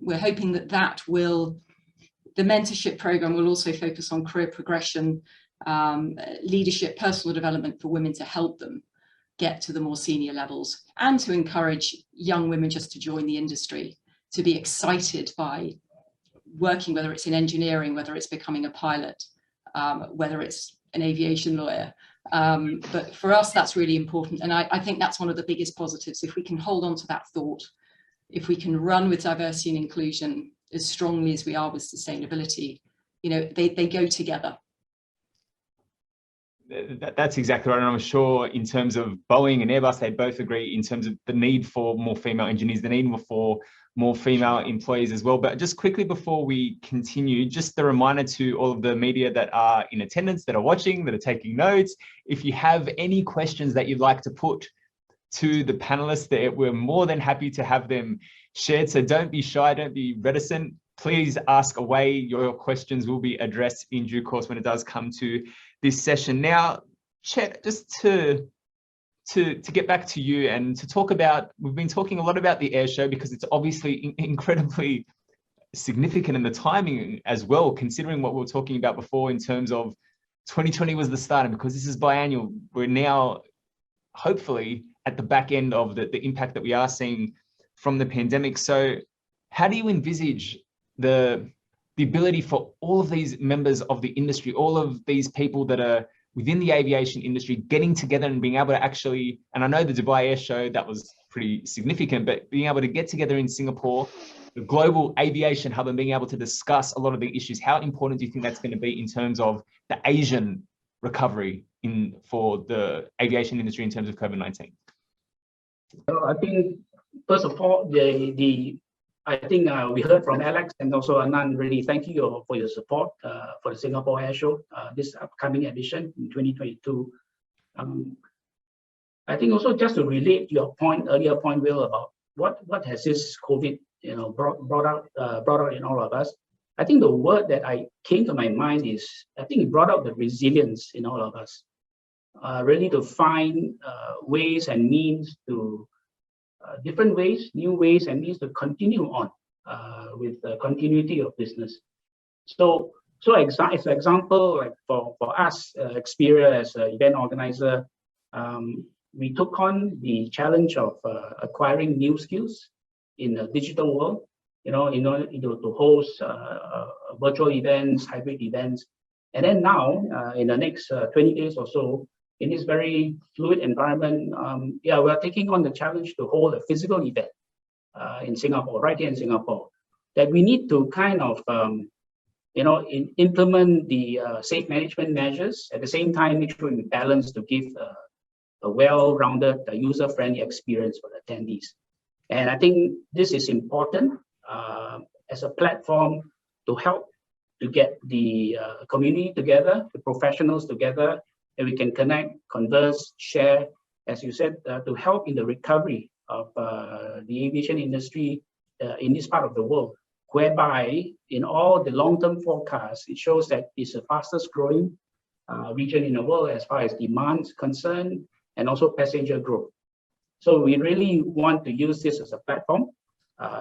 we're hoping that the mentorship program will also focus on career progression, leadership, personal development for women to help them get to the more senior levels, and to encourage young women just to join the industry, to be excited by working, whether it's in engineering, whether it's becoming a pilot, whether it's an aviation lawyer. But for us, that's really important. And I think that's one of the biggest positives. If we can hold on to that thought, if we can run with diversity and inclusion as strongly as we are with sustainability, they go together. That's exactly right. And I'm sure in terms of Boeing and Airbus, they both agree in terms of the need for more female engineers, the need for more female employees as well. But just quickly before we continue, just a reminder to all of the media that are in attendance, that are watching, that are taking notes, if you have any questions that you'd like to put to the panelists, that we're more than happy to have them shared. So don't be shy, don't be reticent. Please ask away. Your questions will be addressed in due course when it does come to this session. Now, Chet, just to get back to you and to talk about, we've been talking a lot about the Airshow because it's obviously incredibly significant in the timing as well, considering what we were talking about before in terms of 2020 was the start, and because this is biannual, we're now hopefully at the back end of the impact that we are seeing from the pandemic. So how do you envisage the ability for all of these members of the industry, all of these people that are within the aviation industry getting together and being able to actually, and I know the Dubai Air Show, that was pretty significant, but being able to get together in Singapore, the global aviation hub, and being able to discuss a lot of the issues, how important do you think that's going to be in terms of the Asian recovery for the aviation industry in terms of COVID-19? I think, first of all, I think we heard from Alex and also Anand. Really, thank you for your support for the Singapore Airshow, this upcoming edition in 2022. I think also just to relate to your earlier point, Will, about what has this COVID brought out in all of us. I think the word that came to my mind is, I think it brought out the resilience in all of us. really to find ways and means to different ways, new ways and means to continue on with the continuity of business. So as an example, like for us, Xperia as an event organizer, we took on the challenge of acquiring new skills in the digital world, in order to host virtual events, hybrid events. And then now, in the next 20 days or so, in this very fluid environment, we're taking on the challenge to hold a physical event in Singapore, right here in Singapore, that we need to kind of, implement the safe management measures, at the same time, make sure we balance to give a well-rounded, user-friendly experience for the attendees. And I think this is important as a platform to help to get the community together, the professionals together, and we can connect, converse, share, as you said, to help in the recovery of the aviation industry in this part of the world, whereby in all the long-term forecasts, it shows that it's the fastest growing region in the world as far as demand is concerned, and also passenger growth. So we really want to use this as a platform,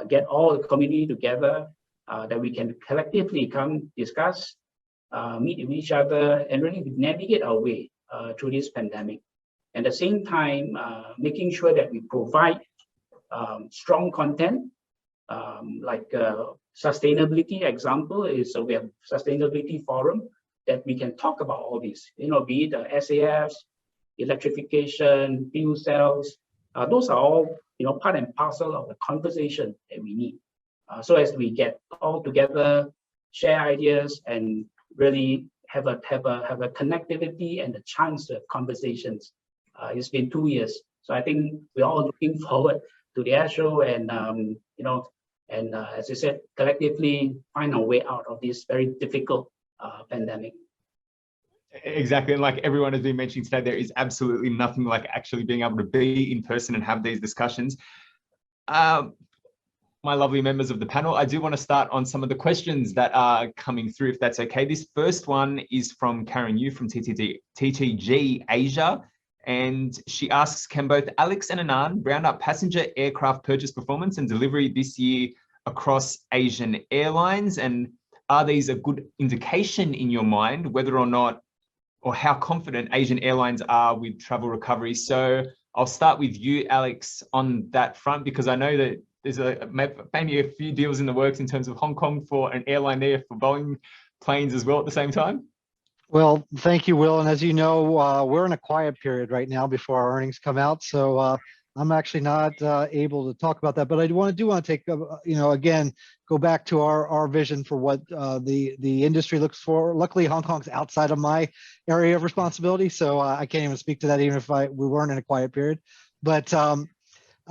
get all the community together, that we can collectively come discuss, meet with each other, and really navigate our way through this pandemic. At the same time, making sure that we provide strong content, like sustainability example is we have sustainability forum that we can talk about all these, be it the SAFs, electrification, fuel cells. Those are all part and parcel of the conversation that we need. So as we get all together, share ideas, and really have a connectivity and a chance to have conversations. It's been 2 years, so I think we're all looking forward to the Airshow, and as I said, collectively find our way out of this very difficult pandemic. Exactly, and like everyone has been mentioning today, there is absolutely nothing like actually being able to be in person and have these discussions. My lovely members of the panel, I do want to start on some of the questions that are coming through, if that's okay. This first one is from Karen Yu from TTG Asia, and she asks, can both Alex and Anand round up passenger aircraft purchase performance and delivery this year across Asian airlines? And are these a good indication in your mind whether or not, or how confident Asian airlines are with travel recovery? So I'll start with you, Alex, on that front, because I know that there's maybe a few deals in the works in terms of Hong Kong for an airline there for Boeing planes as well at the same time. Well, thank you, Will. And as you know, we're in a quiet period right now before our earnings come out. So I'm actually not able to talk about that, but I do want to take, again, go back to our vision for what the industry looks for. Luckily, Hong Kong's outside of my area of responsibility, so I can't even speak to that, even if we weren't in a quiet period. But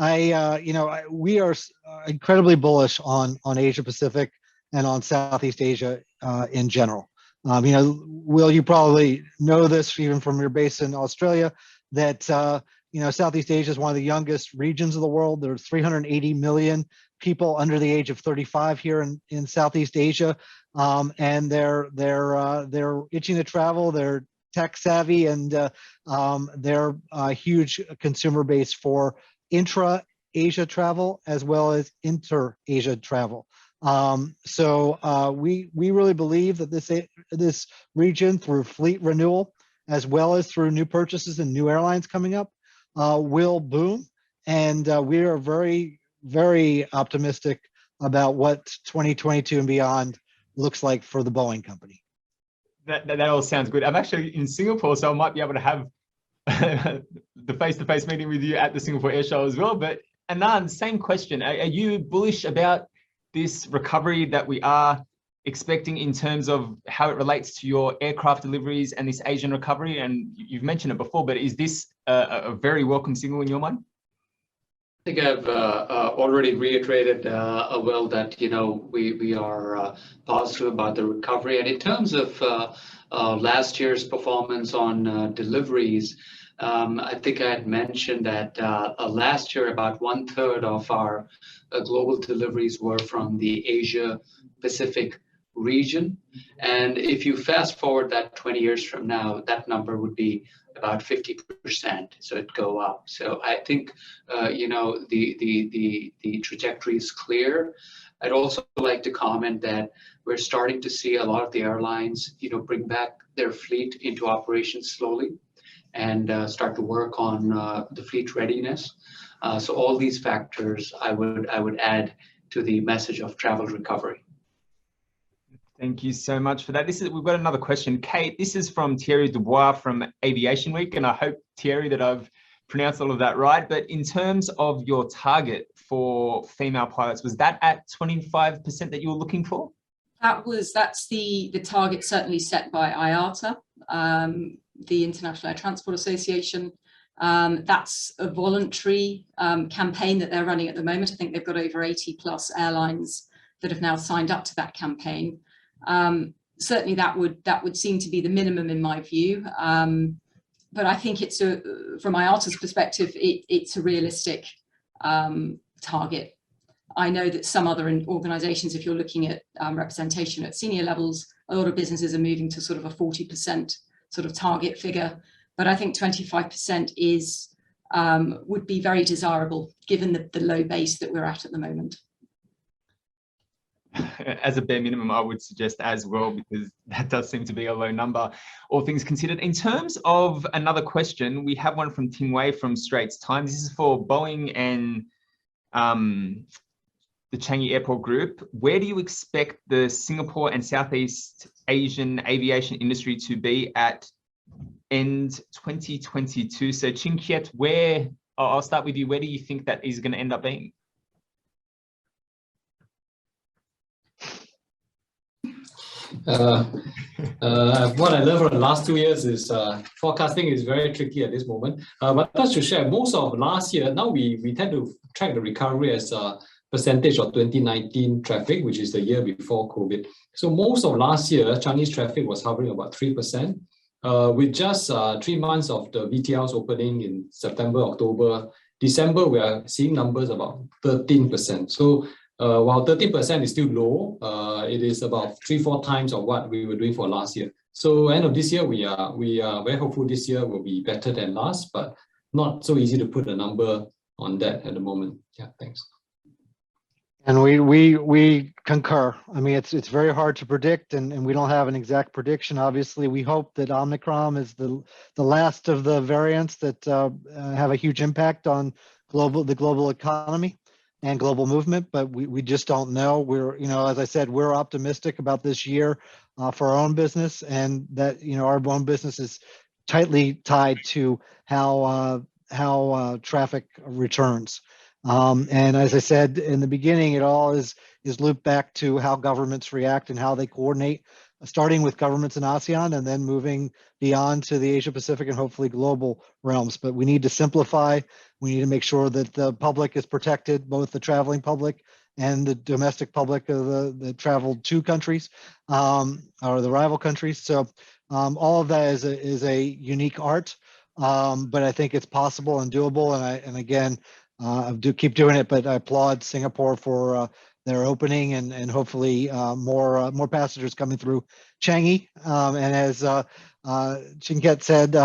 we are incredibly bullish on Asia Pacific and on Southeast Asia in general. Will, you probably know this even from your base in Australia, that Southeast Asia is one of the youngest regions of the world. There's 380 million people under the age of 35 here in Southeast Asia, and they're itching to travel. They're tech savvy, and they're a huge consumer base for intra-Asia travel as well as inter-Asia travel. So we really believe that this region, through fleet renewal as well as through new purchases and new airlines coming up, will boom, and we are very, very optimistic about what 2022 and beyond looks like for the Boeing company. That all sounds good. I'm actually in Singapore, so I might be able to have the face-to-face meeting with you at the Singapore Airshow as well. But Anand, same question. Are you bullish about this recovery that we are expecting in terms of how it relates to your aircraft deliveries and this Asian recovery? And you've mentioned it before, but is this a very welcome signal in your mind? I think I've already reiterated, Will, that we are positive about the recovery. And in terms of last year's performance on deliveries, I think I had mentioned that last year about 1/3 of our global deliveries were from the Asia Pacific region. And if you fast forward that 20 years from now, that number would be about 50%. So it'd go up. So I think, the trajectory is clear. I'd also like to comment that we're starting to see a lot of the airlines, bring back their fleet into operation slowly and start to work on the fleet readiness. So all these factors I would add to the message of travel recovery. Thank you so much for that. We've got another question. Kate, this is from Thierry Dubois from Aviation Week, and I hope, Thierry, that I've pronounced all of that right. But in terms of your target for female pilots, was that at 25% that you were looking for? That's the target certainly set by IATA, the International Air Transport Association. That's a voluntary campaign that they're running at the moment. I think they've got over 80 plus airlines that have now signed up to that campaign. Certainly that would seem to be the minimum in my view. But I think from IATA's perspective, it's a realistic target. I know that some other organizations, if you're looking at representation at senior levels, a lot of businesses are moving to sort of a 40% sort of target figure. But I think 25% would be very desirable given the low base that we're at the moment. As a bare minimum, I would suggest as well, because that does seem to be a low number, all things considered. In terms of another question, we have one from Ting Wei from Straits Times. This is for Boeing and the Changi Airport Group. Where do you expect the Singapore and Southeast Asian aviation industry to be at end 2022? So Chin Kiet, I'll start with you. Where do you think that is going to end up being? What I learned from the last 2 years is forecasting is very tricky at this moment. But just to share, most of last year, now we tend to track the recovery as a percentage of 2019 traffic, which is the year before COVID. So most of last year, Chinese traffic was hovering about 3%. With just 3 months of the VTLs opening in September, October, December, we are seeing numbers about 13%. So while 13% is still low, it is about 3-4 times of what we were doing for last year. So end of this year, we are very hopeful this year will be better than last, but not so easy to put a number on that at the moment. Yeah, thanks. And we concur. I mean, it's very hard to predict, and we don't have an exact prediction. Obviously, we hope that Omicron is the last of the variants that have a huge impact on the global economy and global movement, but we just don't know. We're, as I said, we're optimistic about this year for our own business, and that, our own business is tightly tied to how traffic returns. And as I said in the beginning, it all is looped back to how governments react and how they coordinate, starting with governments in ASEAN and then moving beyond to the Asia Pacific and hopefully global realms. But we need to simplify. We need to make sure that the public is protected, both the traveling public and the domestic public of the traveled to countries or the rival countries. So all of that is a unique art, but I think it's possible and doable. And again, I do keep doing it, but I applaud Singapore for their opening and hopefully more passengers coming through Changi. And as Chinket said,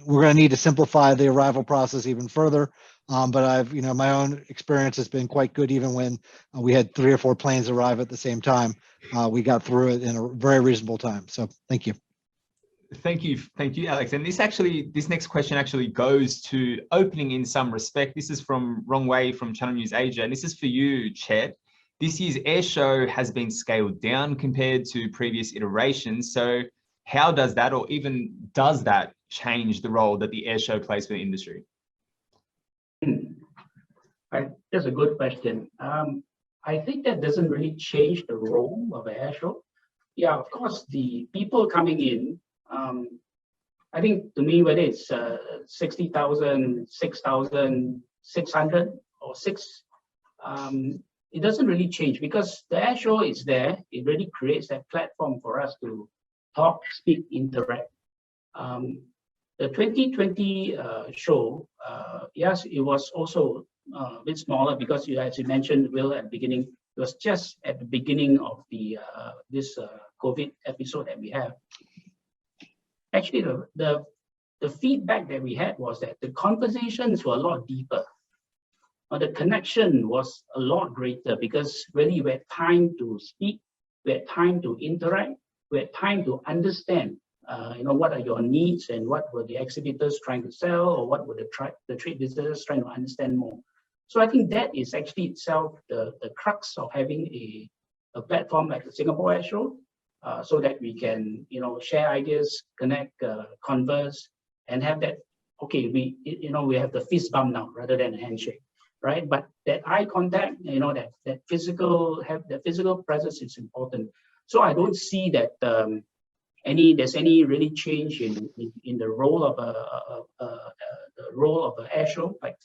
we're gonna need to simplify the arrival process even further. But my own experience has been quite good. Even when we had 3 or 4 planes arrive at the same time, we got through it in a very reasonable time. So thank you. Thank you, Alex. And this next question actually goes to opening in some respect. This is from Rong Wei from Channel News Asia, and this is for you, Chet. This year's Airshow has been scaled down compared to previous iterations. So how does that, or even does that, change the role that the Airshow plays for the industry? Right. That's a good question. I think that doesn't really change the role of an Airshow. Yeah, of course, the people coming in, I think to me, whether it's 60,000, 6,600 or 6, it doesn't really change because the Airshow is there. It really creates that platform for us to talk, speak, interact. The 2020 show, yes, it was also a bit smaller because, as you mentioned, Will, at the beginning, It was just at the beginning of the this COVID episode that we have. Actually, the feedback that we had was that the conversations were a lot deeper. The connection was a lot greater because really we had time to speak, we had time to interact, we had time to understand, what are your needs and what were the exhibitors trying to sell, or what were the trade visitors trying to understand more. So I think that is actually itself the crux of having a platform like the Singapore Airshow, so that we can, share ideas, connect, converse, and have that. Okay, we have the fist bump now rather than a handshake, right? But that eye contact, that physical presence is important. So I don't see that there's any really change in the role of an air show like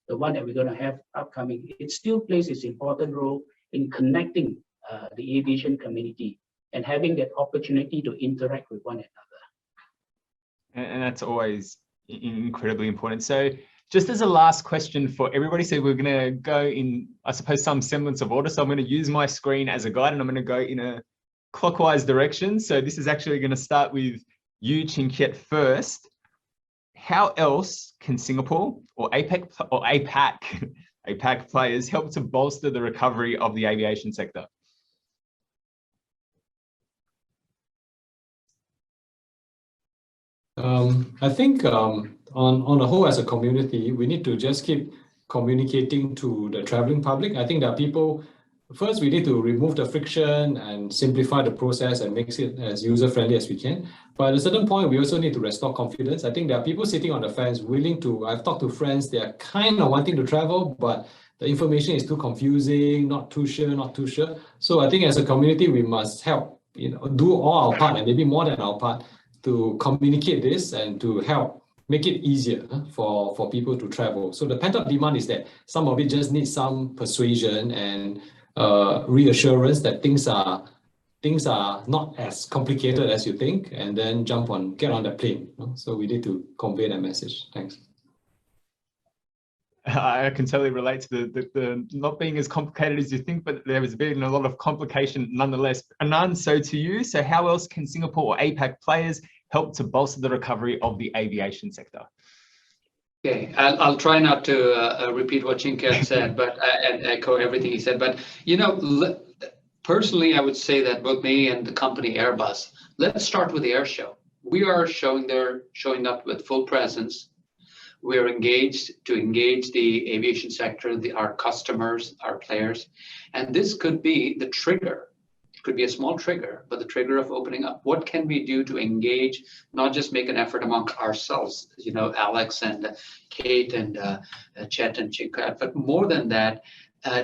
the one that we're going to have upcoming. It still plays its important role in connecting the aviation community and having that opportunity to interact with one another. And that's always incredibly important. So just as a last question for everybody, so we're going to go in, I suppose, some semblance of order. So I'm going to use my screen as a guide and I'm going to go in a clockwise direction. So this is actually going to start with you, Chinkiet, first. How else can Singapore or APAC players help to bolster the recovery of the aviation sector? I think on the whole, as a community, we need to just keep communicating to the traveling public. I think there are people, first we need to remove the friction and simplify the process and make it as user-friendly as we can. But at a certain point, we also need to restore confidence. I think there are people sitting on the fence willing to, I've talked to friends, they are kind of wanting to travel, but the information is too confusing, not too sure. So I think as a community, we must help, do all our part and maybe more than our part to communicate this and to help make it easier for people to travel. So the pent-up demand is that some of it just needs some persuasion and reassurance that things are not as complicated as you think, and then get on the plane. So we need to convey that message. Thanks. I can totally relate to the not being as complicated as you think, but there has been a lot of complication nonetheless. Anand, so to you, so how else can Singapore or APAC players help to bolster the recovery of the aviation sector? Okay, I'll try not to repeat what Chinkiat said, but and echo everything he said. But personally, I would say that both me and the company Airbus, let's start with the air show. We are showing up with full presence. We're engaged to engage the aviation sector, our customers, our players, and this could be the trigger. It could be a small trigger, but the trigger of opening up. What can we do to engage, not just make an effort among ourselves, Alex and Kate and Chet and Chinkiat, but more than that,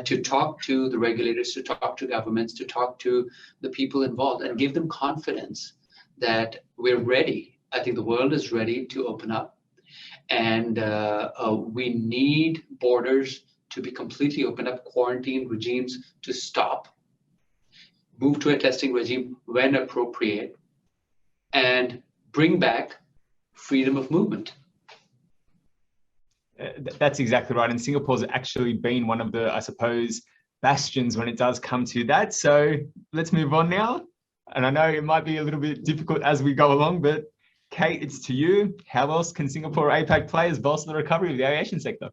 to talk to the regulators, to talk to governments, to talk to the people involved and give them confidence that we're ready. I think the world is ready to open up. And we need borders to be completely opened up, quarantine regimes to stop, move to a testing regime when appropriate, and bring back freedom of movement. That's exactly right. And Singapore's actually been one of the, I suppose, bastions when it does come to that. So let's move on now. And I know it might be a little bit difficult as we go along, but Kate, it's to you. How else can Singapore APAC players bolster the recovery of the aviation sector?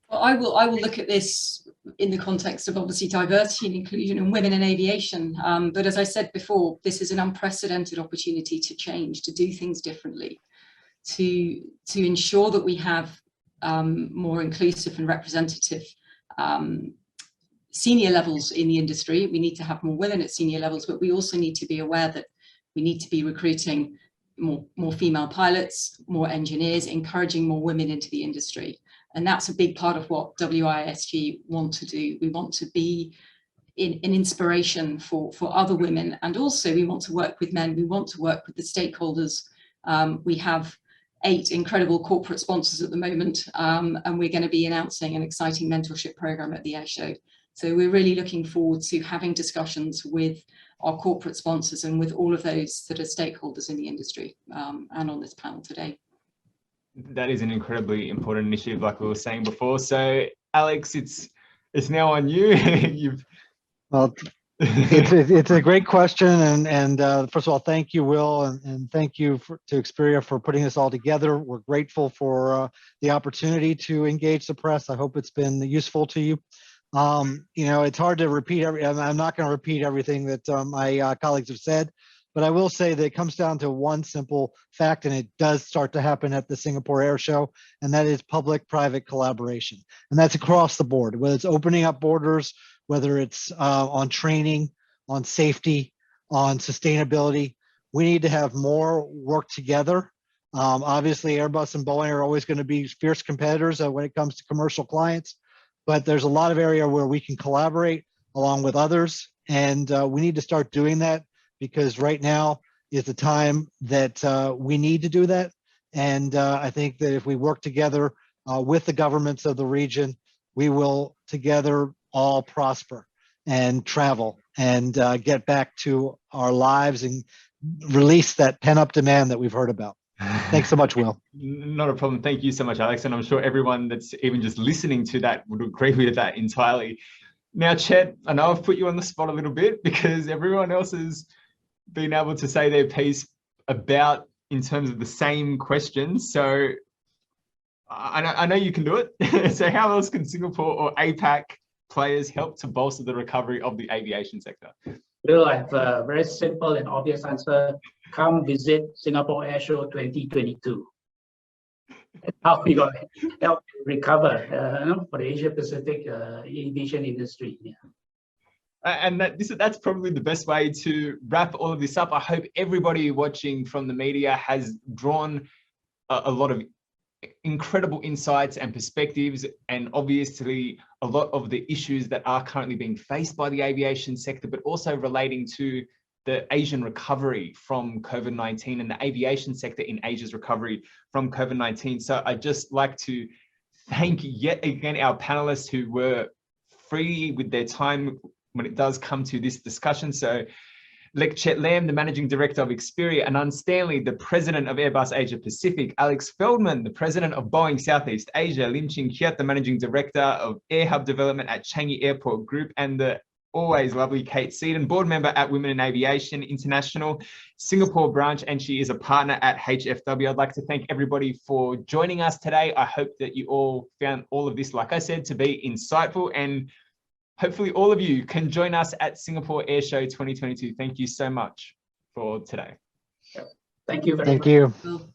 Well, I will look at this in the context of obviously diversity and inclusion and women in aviation. But as I said before, this is an unprecedented opportunity to change, to do things differently, to ensure that we have more inclusive and representative senior levels in the industry. We need to have more women at senior levels, but we also need to be aware that we need to be recruiting more female pilots, more engineers, encouraging more women into the industry. And that's a big part of what WISG want to do. We want to be an inspiration for other women. And also we want to work with men. We want to work with the stakeholders. We have 8 incredible corporate sponsors at the moment. And we're going to be announcing an exciting mentorship program at the Airshow. So we're really looking forward to having discussions with our corporate sponsors and with all of those that are stakeholders in the industry and on this panel today. That is an incredibly important initiative, like we were saying before. So Alex, it's it's now on you. You've Well, it's a great question, and first of all, thank you, Will, and thank you to Xperia for putting this all together. We're grateful for the opportunity to engage the press. I hope it's been useful to you. It's hard to repeat I'm not going to repeat everything that my colleagues have said, but I will say that it comes down to one simple fact, and it does start to happen at the Singapore Air Show, and that is public-private collaboration. And that's across the board, whether it's opening up borders, whether it's on training, on safety, on sustainability. We need to have more work together. Obviously, Airbus and Boeing are always going to be fierce competitors when it comes to commercial clients, but there's a lot of area where we can collaborate along with others, and we need to start doing that, because right now is the time that we need to do that. And I think that if we work together with the governments of the region, we will together all prosper and travel and get back to our lives and release that pent-up demand that we've heard about. Thanks so much, Will. Not a problem. Thank you so much, Alex. And I'm sure everyone that's even just listening to that would agree with that entirely. Now, Chet, I know I've put you on the spot a little bit because everyone else has been able to say their piece about in terms of the same questions. So I know you can do it. So how else can Singapore or APAC players help to bolster the recovery of the aviation sector? Well, I have a very simple and obvious answer. Come visit Singapore Airshow 2022. How we got help recover for the Asia Pacific aviation industry. Yeah. And that's probably the best way to wrap all of this up. I hope everybody watching from the media has drawn a lot of incredible insights and perspectives, and obviously a lot of the issues that are currently being faced by the aviation sector, but also relating to the Asian recovery from COVID-19 and the aviation sector in Asia's recovery from COVID-19. So I'd just like to thank yet again our panelists who were free with their time when it does come to this discussion. So Chet Lam, the Managing Director of Xperia, Anand Stanley, the President of Airbus Asia Pacific, Alex Feldman, the President of Boeing Southeast Asia, Lim Ching Kiat, the Managing Director of Air Hub Development at Changi Airport Group, and the always lovely Kate Seaton, Board Member at Women in Aviation International, Singapore branch, and she is a partner at HFW. I'd like to thank everybody for joining us today. I hope that you all found all of this, like I said, to be insightful, and hopefully all of you can join us at Singapore Airshow 2022. Thank you so much for today. Thank you very much. Thank you.